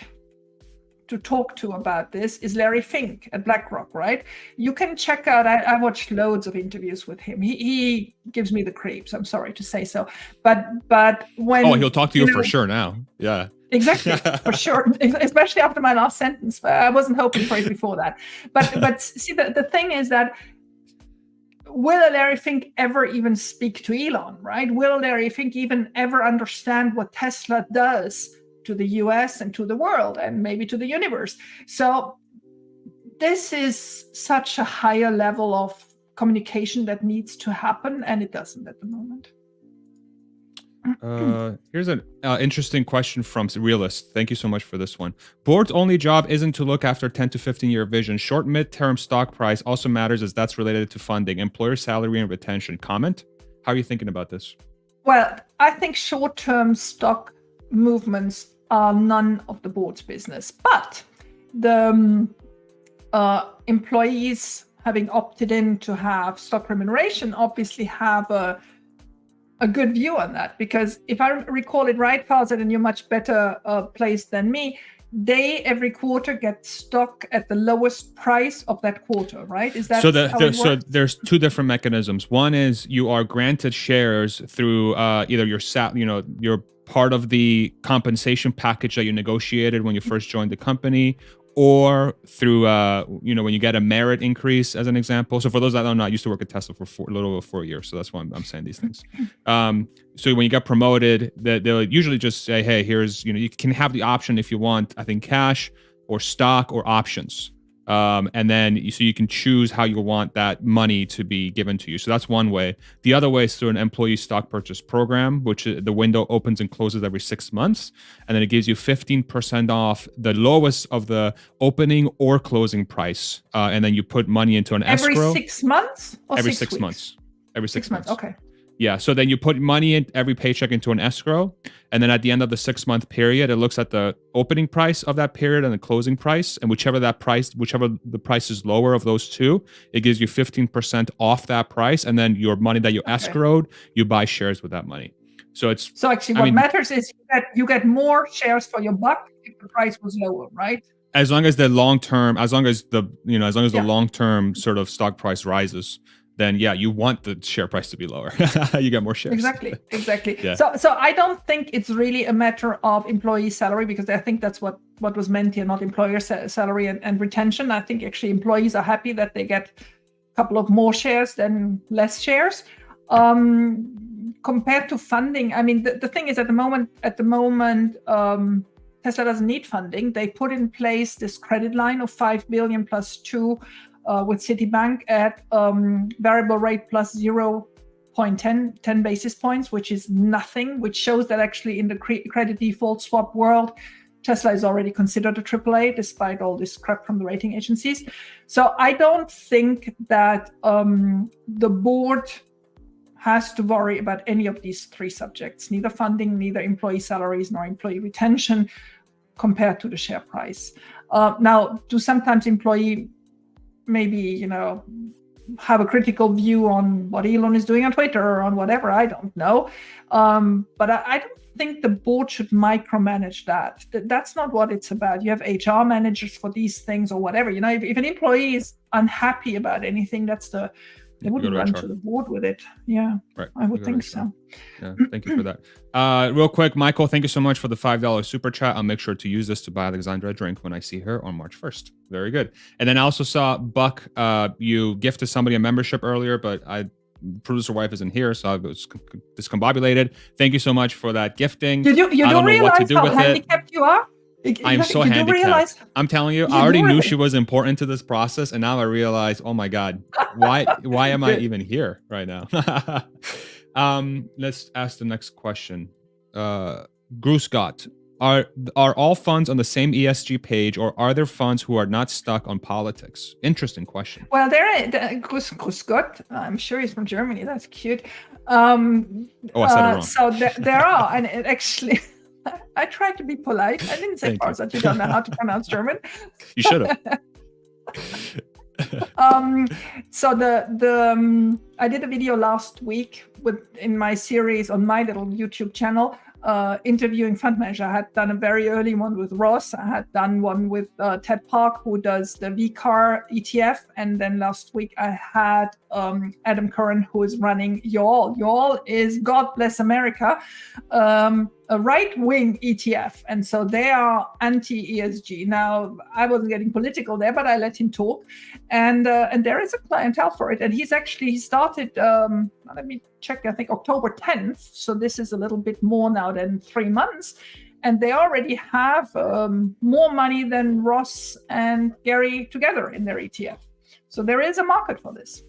Speaker 2: to talk to about this is Larry Fink at BlackRock, right? You can check out, I watched loads of interviews with him. He gives me the creeps, I'm sorry to say so. But when...
Speaker 1: Oh, he'll talk to you for sure now. Yeah.
Speaker 2: Exactly, for sure. Especially after my last sentence. I wasn't hoping for it before that. But see, the thing is that will Larry Fink ever even speak to Elon, right? Will Larry Fink even ever understand what Tesla does to the US and to the world and maybe to the universe? So this is such a higher level of communication that needs to happen, and it doesn't at the moment.
Speaker 1: Here's an interesting question from Realist. Thank you so much for this one. Board's only job isn't to look after 10 to 15-year vision. Short mid-term stock price also matters as that's related to funding, employer salary, and retention. Comment? How are you thinking about this?
Speaker 2: Well, I think short-term stock movements are none of the board's business, but the employees having opted in to have stock remuneration obviously have a good view on that, because if I recall it right, Farzad, and you're much better placed than me, they every quarter get stock at the lowest price of that quarter, right? Is that
Speaker 1: so there's two different mechanisms. One is you are granted shares through either you're part of the compensation package that you negotiated when you first joined the company, or through when you get a merit increase, as an example. So for those that don't know, I used to work at Tesla for a little over 4 years, so that's why I'm saying these things. So when you get promoted, they'll usually just say, hey, here's, you can have the option if you want, I think, cash or stock or options. And then you can choose how you want that money to be given to you. So that's one way. The other way is through an employee stock purchase program, which the window opens and closes every 6 months. And then it gives you 15% off the lowest of the opening or closing price. And then you put money into an escrow.
Speaker 2: Every 6 months? Or
Speaker 1: every
Speaker 2: 6
Speaker 1: 6 months. Every 6 months.
Speaker 2: Okay.
Speaker 1: Yeah. So then you put money in every paycheck into an escrow. And then at the end of the 6-month period, it looks at the opening price of that period and the closing price. And whichever the price is lower of those two, it gives you 15% off that price. And then your money that you escrowed, you buy shares with that money. So
Speaker 2: actually what matters is that you get more shares for your buck if the price was lower, right?
Speaker 1: As long as the long-term sort of stock price rises, then you want the share price to be lower. You get more shares.
Speaker 2: Exactly.
Speaker 1: Yeah.
Speaker 2: So I don't think it's really a matter of employee salary, because I think that's what was meant here, not employer salary and retention. I think actually employees are happy that they get a couple of more shares than less shares. Compared to funding, I mean, the thing is at the moment, Tesla doesn't need funding. They put in place this credit line of 5 billion plus 2 with Citibank at variable rate plus 0.10 basis points, which is nothing, which shows that actually in the credit default swap world, Tesla is already considered a AAA despite all this crap from the rating agencies. So I don't think that the board has to worry about any of these three subjects, neither funding, neither employee salaries, nor employee retention, compared to the share price. Now, do sometimes employee maybe, have a critical view on what Elon is doing on Twitter or on whatever, I don't know. But I don't think the board should micromanage that. That's not what it's about. You have HR managers for these things or whatever. If an employee is unhappy about anything, they wouldn't run to the board with it. Yeah, right. I would think so.
Speaker 1: Yeah, thank you for that. Real quick, Michael, thank you so much for the $5 super chat. I'll make sure to use this to buy Alexandra a drink when I see her on March 1st. Very good. And then I also saw Buck, you gifted somebody a membership earlier, but producer wife isn't here, so I was discombobulated. Thank you so much for that gifting.
Speaker 2: You don't know what to do with handicapped you are?
Speaker 1: I'm so handicapped. I'm telling you, I already knew she was important to this process, and now I realize, oh my God, why am I even here right now? Let's ask the next question. Gruscott, are all funds on the same ESG page, or are there funds who are not stuck on politics? Interesting question.
Speaker 2: Well, Gruscott, I'm sure he's from Germany. That's cute.
Speaker 1: I said it wrong.
Speaker 2: So there are, and it actually. I tried to be polite. I didn't say that you don't know how to pronounce German.
Speaker 1: You should have.
Speaker 2: So I did a video last week in my series on my little YouTube channel, interviewing fund manager. I had done a very early one with Ross. I had done one with Ted Park, who does the VCAR ETF. And then last week I had Adam Curran, who is running YOL. YOL is, God bless America, a right-wing ETF. And so they are anti-ESG. Now, I wasn't getting political there, but I let him talk. And there is a clientele for it. And he started, let me check, I think October 10th. So this is a little bit more now than 3 months. And they already have more money than Ross and Gary together in their ETF. So there is a market for this.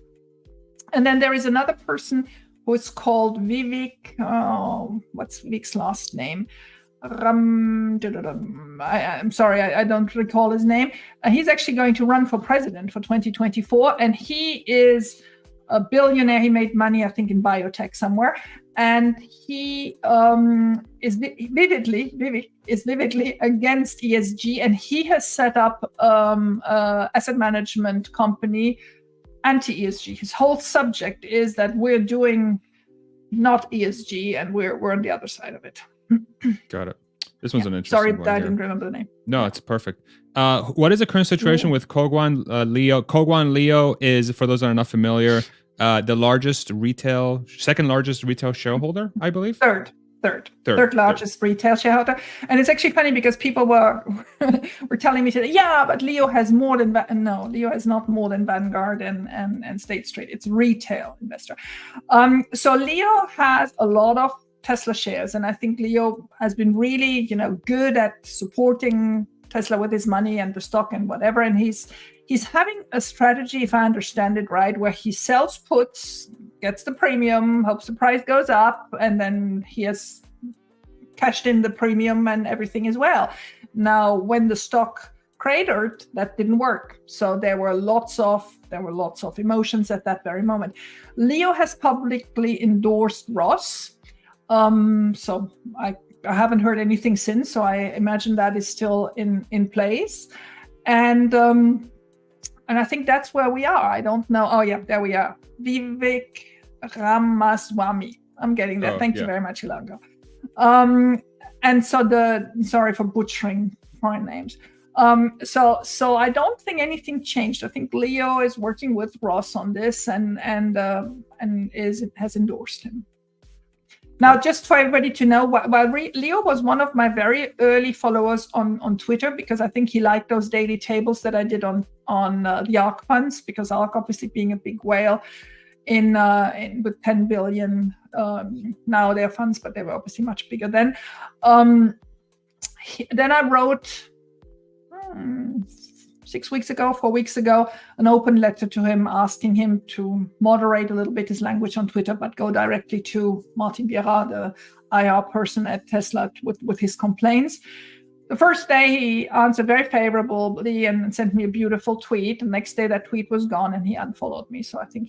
Speaker 2: And then there is another person who is called Vivek. What's Vivek's last name? I'm sorry, I don't recall his name. He's actually going to run for president for 2024, and he is a billionaire. He made money, I think, in biotech somewhere, and he is vividly against ESG, and he has set up asset management company anti-ESG. His whole subject is that we're doing not ESG, and we're on the other side of it.
Speaker 1: Got it. This one's an interesting
Speaker 2: Sorry,
Speaker 1: one.
Speaker 2: I didn't remember the name.
Speaker 1: No, it's perfect. What is the current situation with Kogwan Leo? Kogwan Leo is, for those that are not familiar, the second largest retail shareholder, I believe. Third largest retail shareholder. And it's actually funny because people were telling me today, yeah, but Leo has more than no, Leo has not more than Vanguard and State Street. It's retail investor. So Leo has a lot of Tesla shares, and I think Leo has been really, good at supporting Tesla with his money and the stock and whatever. And he's having a strategy, if I understand it right, where he sells puts, gets the premium, hopes the price goes up, and then he has cashed in the premium and everything as well. Now, when the stock cratered, that didn't work. So there were lots of emotions at that very moment. Leo has publicly endorsed Ross. So I haven't heard anything since, so I imagine that is still in place. And I think that's where we are. I don't know. Oh yeah, there we are. Vivek Ramaswamy. I'm getting there. Thank you very much, Ilanga. And so sorry for butchering foreign names. So I don't think anything changed. I think Leo is working with Ross on this and has endorsed him. Now, just for everybody to know, while Leo was one of my very early followers on Twitter, because I think he liked those daily tables that I did on the ARK funds, because ARK obviously being a big whale in with 10 billion now their funds, but they were obviously much bigger then. Then I wrote 4 weeks ago, an open letter to him asking him to moderate a little bit his language on Twitter, but go directly to Martin Biera, the IR person at Tesla, with his complaints. The first day he answered very favorably and sent me a beautiful tweet. The next day that tweet was gone and he unfollowed me. So I think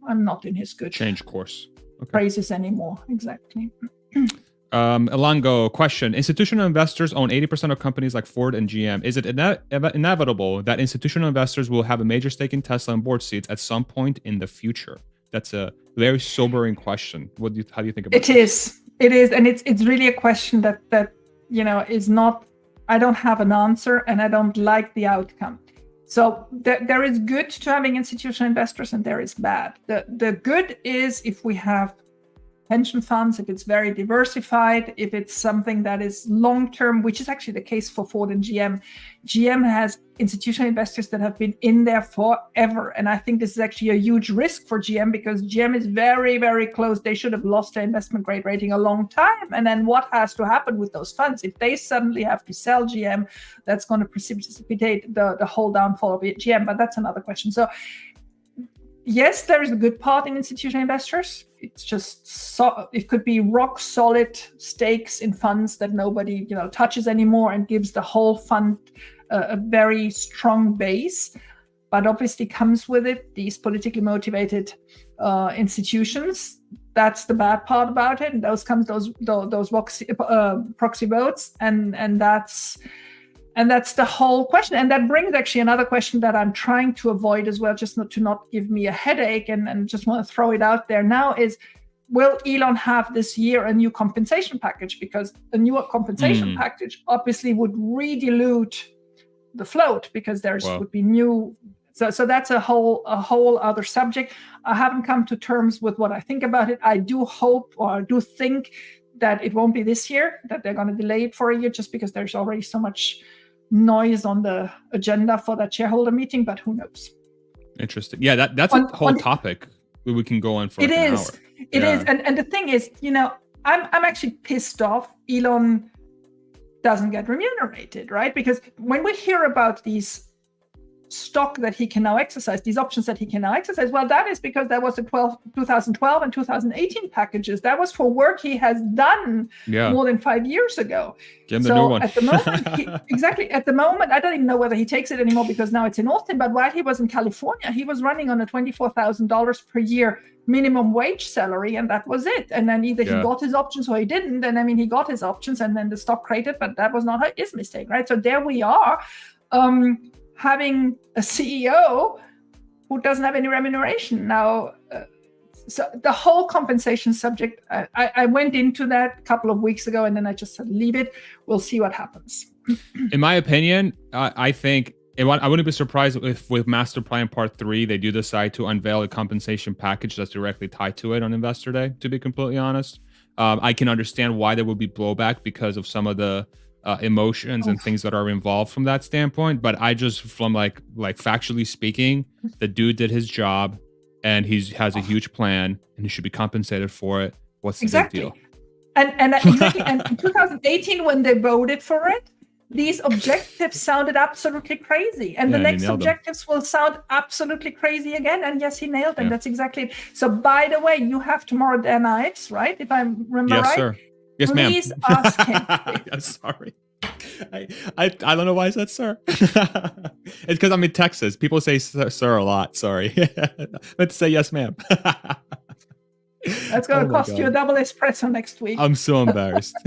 Speaker 1: I'm not in his good change course
Speaker 2: praises anymore. Exactly.
Speaker 1: Elango question: institutional investors own 80% of companies like Ford and GM. Is it inevitable that institutional investors will have a major stake in Tesla and board seats at some point in the future? That's a very sobering question. How do you think about it?
Speaker 2: It is, and it's really a question that is not. I don't have an answer, and I don't like the outcome. So there is good to having institutional investors, and there is bad. The good is if we have pension funds, if it's very diversified, if it's something that is long-term, which is actually the case for Ford and GM. GM has institutional investors that have been in there forever. And I think this is actually a huge risk for GM because GM is very, very close. They should have lost their investment grade rating a long time. And then what has to happen with those funds? If they suddenly have to sell GM, that's going to precipitate the whole downfall of GM. But that's another question. So yes, there is a good part in institutional investors. It's just it could be rock solid stakes in funds that nobody touches anymore and gives the whole fund a very strong base. But obviously comes with it these politically motivated institutions. That's the bad part about it. And those proxy votes, and that's the whole question. And that brings actually another question that I'm trying to avoid as well, just not give me a headache, and just want to throw it out there now is, will Elon have this year a new compensation package? Because a newer compensation package obviously would re-dilute the float because would be new. So that's a whole other subject. I haven't come to terms with what I think about it. I do hope, or I do think that it won't be this year, that they're going to delay it for a year just because there's already so much noise on the agenda for that shareholder meeting, but who knows?
Speaker 1: Interesting. Yeah, that's a whole topic we can go on for an hour.
Speaker 2: It is. And the thing is, I'm actually pissed off Elon doesn't get remunerated, right? Because when we hear about these stock that he can now exercise, these options that he can now exercise. Well, that is because that was the 2012 and 2018 packages. That was for work he has done more than 5 years ago.
Speaker 1: Give him the new one.
Speaker 2: At the moment, at the moment, I don't even know whether he takes it anymore because now it's in Austin. But while he was in California, he was running on a $24,000 per year minimum wage salary, and that was it. And then either he got his options or he didn't. And I mean, he got his options, and then the stock created, but that was not his mistake, right? So there we are, having a CEO who doesn't have any remuneration now. So the whole compensation subject, I went into that a couple of weeks ago, and then I just said, leave it. We'll see what happens.
Speaker 1: In my opinion, I think I wouldn't be surprised if with Master Plan Part 3, they do decide to unveil a compensation package that's directly tied to it on Investor Day, to be completely honest. I can understand why there would be blowback because of some of the emotions and things that are involved from that standpoint. But I just, from like factually speaking, the dude did his job. And he has a huge plan, and he should be compensated for it. What's the big deal?
Speaker 2: And exactly. And in 2018, when they voted for it, these objectives sounded absolutely crazy. And the next objectives will sound absolutely crazy again. And yes, he nailed them. That's exactly it. So by the way, you have tomorrow Dan Ives, right? If I remember right?
Speaker 1: Yes, sir. Yes, ma'am.
Speaker 2: Please ask him.
Speaker 1: I'm sorry. I don't know why I said sir. It's because I'm in Texas. People say sir a lot. Sorry. I meant to say yes, ma'am.
Speaker 2: That's going to cost you a double espresso next week.
Speaker 1: I'm so embarrassed.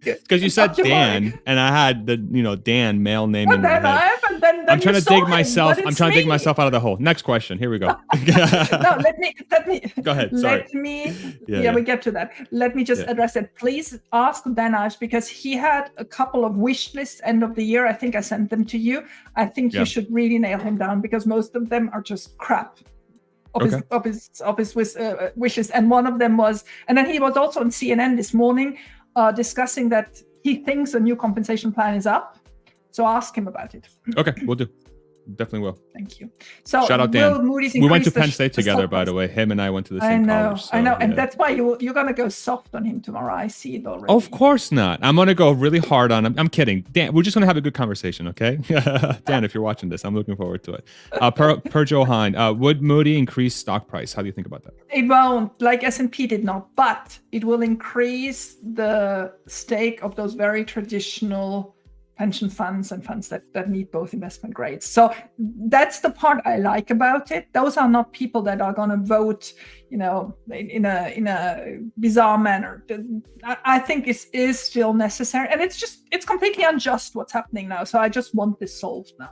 Speaker 1: Because you said Dan, and I had the Dan male name in my head. I'm trying to dig myself. I'm trying to dig myself out of the hole. Next question. Here we go.
Speaker 2: No, let me.
Speaker 1: Go ahead. Sorry.
Speaker 2: We get to that. Let me just address it. Please ask Dan Ives, because he had a couple of wish lists end of the year. I think I sent them to you. I think you should really nail him down, because most of them are just crap. Of his wishes, and one of them was, and then he was also on CNN this morning discussing that he thinks a new compensation plan is up. So ask him about it.
Speaker 1: Okay, we'll do. Definitely will.
Speaker 2: Thank you. So
Speaker 1: shout out Dan. We went to Penn State together, by the way. Him and I went to the same college.
Speaker 2: I know, and that's why you're gonna go soft on him tomorrow. I see it already.
Speaker 1: Of course not. I'm gonna go really hard on him. I'm kidding, Dan. We're just gonna have a good conversation, okay? Dan, if you're watching this, I'm looking forward to it. Per Joe Hine, would Moody increase stock price? How do you think about that?
Speaker 2: It won't, like S&P did not, but it will increase the stake of those very traditional pension funds and funds that need both investment grades. So that's the part I like about it. Those are not people that are going to vote, in a bizarre manner. I think it is still necessary, and it's completely unjust what's happening now. So I just want this solved now.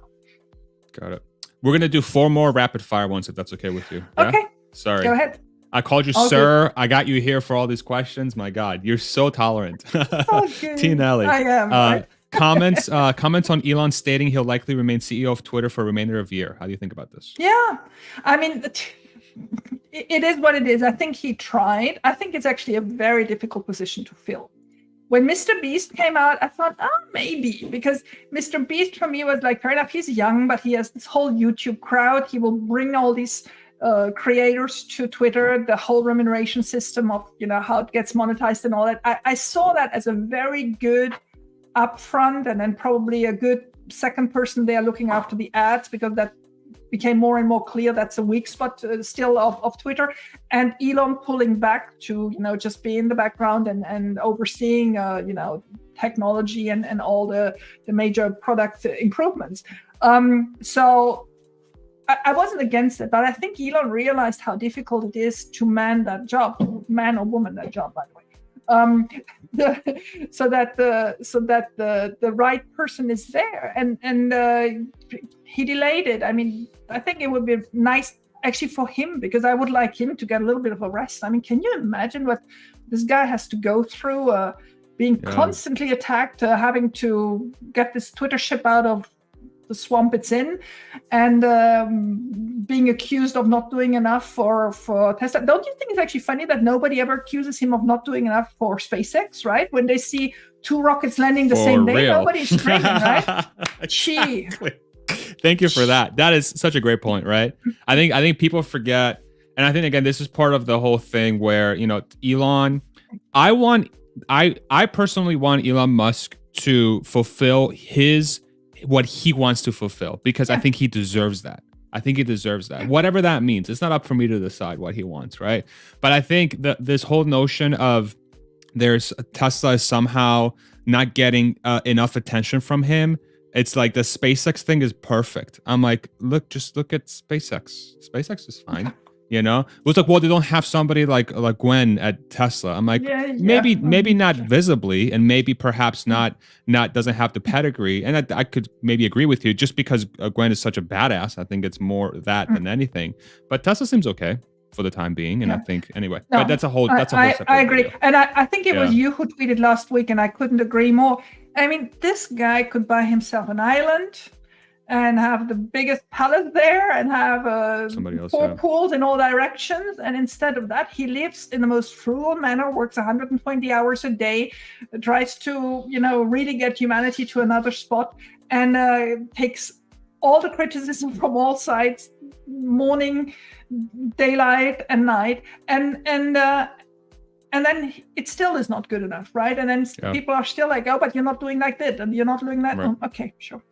Speaker 1: Got it. We're going to do 4 more rapid fire ones, if that's okay with you. Yeah?
Speaker 2: Okay.
Speaker 1: Sorry.
Speaker 2: Go ahead.
Speaker 1: I called you sir. Good. I got you here for all these questions. My God, you're so tolerant. T. Nelly.
Speaker 2: I am. Right?
Speaker 1: Comments on Elon stating he'll likely remain CEO of Twitter for the remainder of the year. How do you think about this?
Speaker 2: Yeah, I mean, it is what it is. I think he tried. I think it's actually a very difficult position to fill. When Mr. Beast came out, I thought, maybe, because Mr. Beast for me was like, fair enough, he's young, but he has this whole YouTube crowd. He will bring all these creators to Twitter, the whole remuneration system of, how it gets monetized and all that. I saw that as a very good upfront, and then probably a good second person there looking after the ads, because that became more and more clear that's a weak spot still of Twitter. And Elon pulling back to just be in the background and overseeing technology and all the major product improvements. So I wasn't against it, but I think Elon realized how difficult it is to man that job, man or woman that job, by the way. So that the right person is there, and he delayed it. I mean, I think it would be nice actually for him, because I would like him to get a little bit of a rest. I mean, can you imagine what this guy has to go through, being constantly attacked, having to get this Twitter ship out of the swamp it's in, and being accused of not doing enough for Tesla. Don't you think it's actually funny that nobody ever accuses him of not doing enough for SpaceX, right? When they see 2 rockets landing the same day, nobody's screaming, right?
Speaker 1: Exactly. Thank you for that. That is such a great point, right? I think people forget, and I think, again, this is part of the whole thing where, Elon, I personally want Elon Musk to fulfill his what he wants to fulfill, because I think he deserves that. I think he deserves that. Whatever that means. It's not up for me to decide what he wants, right? But I think that this whole notion of Tesla is somehow not getting enough attention from him. It's like the SpaceX thing is perfect. I'm like, just look at SpaceX. SpaceX is fine. You know, it was like, well, they don't have somebody like Gwen at Tesla. I'm like, maybe not visibly, and maybe perhaps not doesn't have the pedigree. And I could maybe agree with you, just because Gwen is such a badass. I think it's more that than anything. But Tesla seems okay for the time being, and I think anyway. No, but that's a whole separate
Speaker 2: I agree,
Speaker 1: video.
Speaker 2: and I think it was you who tweeted last week, and I couldn't agree more. I mean, this guy could buy himself an island and have the biggest palace there and have four pools in all directions. And instead of that, he lives in the most frugal manner, works 120 hours a day, tries to, really get humanity to another spot, and takes all the criticism from all sides, morning, daylight, and night. And then it still is not good enough, right? And then people are still like, oh, but you're not doing like this, and you're not doing that. Right. Oh, okay, sure.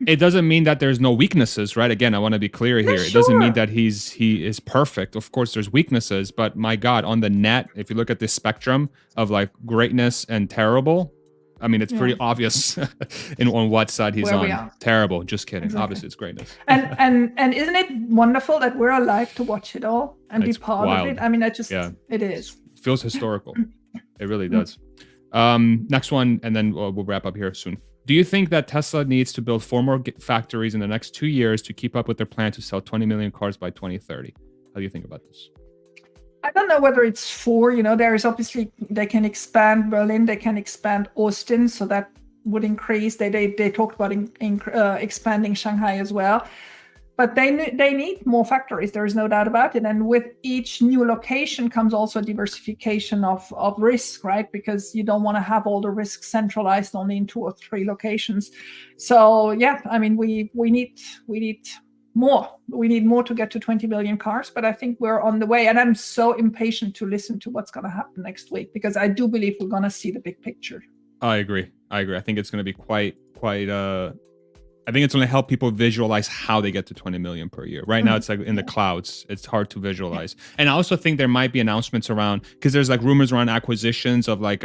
Speaker 1: It doesn't mean that there's no weaknesses, right? Again, I want to be clear here. It doesn't mean that he is perfect. Of course, there's weaknesses, but my God, on the net, if you look at this spectrum of like greatness and terrible, I mean, it's pretty obvious on what side he's on. Terrible. Just kidding. Exactly. Obviously, it's greatness.
Speaker 2: and isn't it wonderful that we're alive to watch it all and be part of it? I mean, it is.
Speaker 1: Feels historical. It really does. Next one, and then we'll wrap up here soon. Do you think that Tesla needs to build 4 more factories in the next 2 years to keep up with their plan to sell 20 million cars by 2030? How do you think about this?
Speaker 2: I don't know whether it's 4. There is obviously, they can expand Berlin, they can expand Austin, so that would increase. They talked about expanding Shanghai as well. But they need more factories. There is no doubt about it. And with each new location comes also diversification of risk, right? Because you don't want to have all the risk centralized only in 2 or 3 locations. So I mean, we need more. We need more to get to 20 million cars. But I think we're on the way. And I'm so impatient to listen to what's going to happen next week, because I do believe we're going to see the big picture.
Speaker 1: I agree. I think it's going to be quite. I think it's going to help people visualize how they get to 20 million per year. Right now, it's like in the clouds. It's hard to visualize. And I also think there might be announcements around, because there's like rumors around acquisitions of I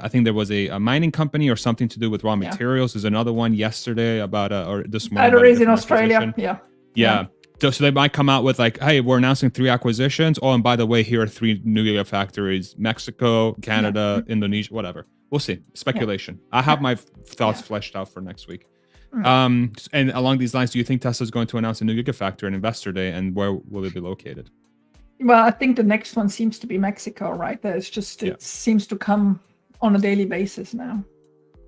Speaker 1: think there was a mining company or something to do with raw materials. There's another one yesterday about or this morning.
Speaker 2: That is in Australia.
Speaker 1: Yeah. So they might come out with like, hey, we're announcing 3 acquisitions. Oh, and by the way, here are 3 new gigafactories: Mexico, Canada, Indonesia, whatever. We'll see. Speculation. I have my thoughts fleshed out for next week. And along these lines, do you think Tesla is going to announce a new gigafactory on Investor Day, and where will it be located?
Speaker 2: Well, I think the next one seems to be Mexico, right? It seems to come on a daily basis now.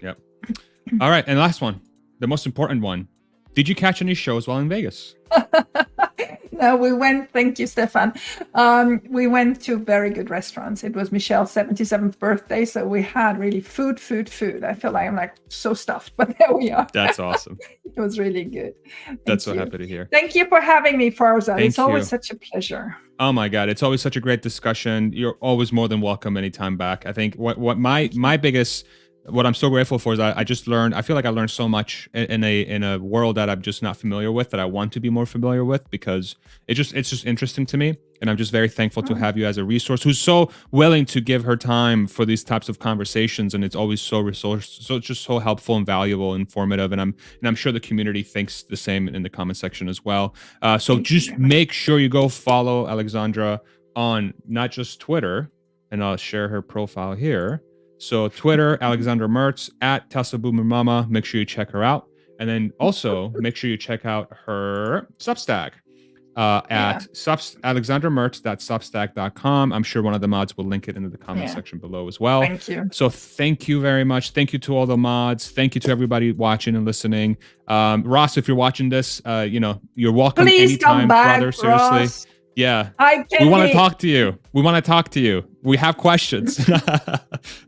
Speaker 2: Yep.
Speaker 1: All right, and last one, the most important one. Did you catch any shows while in Vegas?
Speaker 2: No, we went. Thank you, Stefan. We went to very good restaurants. It was Michelle's 77th birthday, so we had really food. I feel like I'm like so stuffed, but there we are.
Speaker 1: That's awesome.
Speaker 2: It was really good.
Speaker 1: That's so happy to hear.
Speaker 2: Thank you for having me, Farza. It's always such a pleasure.
Speaker 1: Oh my God, it's always such a great discussion. You're always more than welcome anytime back. I think what my biggest. What I'm so grateful for is I just learned. I feel like I learned so much in a world that I'm just not familiar with, that I want to be more familiar with, because it's just interesting to me. And I'm just very thankful to have you as a resource who's so willing to give her time for these types of conversations. And it's always so it's just so helpful and valuable, informative. And I'm sure the community thinks the same in the comment section as well. So just make sure you go follow Alexandra on not just Twitter, and I'll share her profile here. So Twitter, Alexandra Merz, at Tesla Boomer Mama. Make sure you check her out. And then also make sure you check out her Substack at alexandramerz.substack.com. I'm sure one of the mods will link it into the comment section below as well.
Speaker 2: Thank you.
Speaker 1: So thank you very much. Thank you to all the mods. Thank you to everybody watching and listening. Ross, if you're watching this, you're welcome.
Speaker 2: Please
Speaker 1: anytime,
Speaker 2: come back,
Speaker 1: brother. Seriously.
Speaker 2: Ross.
Speaker 1: Yeah. We want to talk to you. We have questions.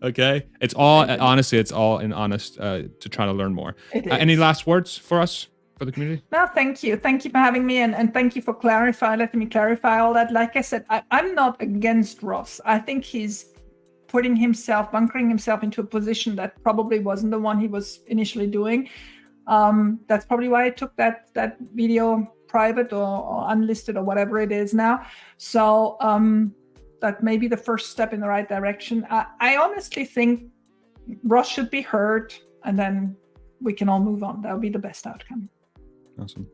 Speaker 1: Okay. It's all, honestly, it's all in honest to try to learn more. Any last words for us, for the community?
Speaker 2: No, thank you. Thank you for having me. And thank you for letting me clarify all that. Like I said, I'm not against Ross. I think he's bunkering himself into a position that probably wasn't the one he was initially doing. That's probably why I took that video private or unlisted or whatever it is now. So that may be the first step in the right direction. I honestly think Ross should be heard, and then we can all move on. That would be the best outcome.
Speaker 1: Awesome.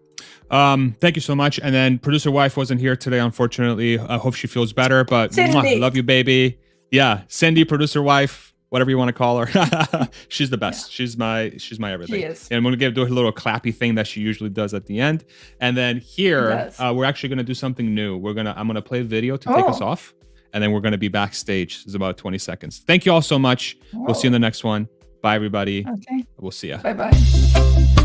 Speaker 1: Thank you so much. And then producer wife wasn't here today, unfortunately. I hope she feels better, but love you, baby. Yeah, Cindy, producer wife, whatever you want to call her. She's the best. Yeah. She's my everything.
Speaker 2: She is.
Speaker 1: And I'm going to do a little clappy thing that she usually does at the end. And then here, we're actually going to do something new. I'm going to play a video to take us off. And then we're going to be backstage. It's about 20 seconds. Thank you all so much. We'll see you in the next one. Bye, everybody.
Speaker 2: Okay.
Speaker 1: We'll see ya.
Speaker 2: Bye-bye.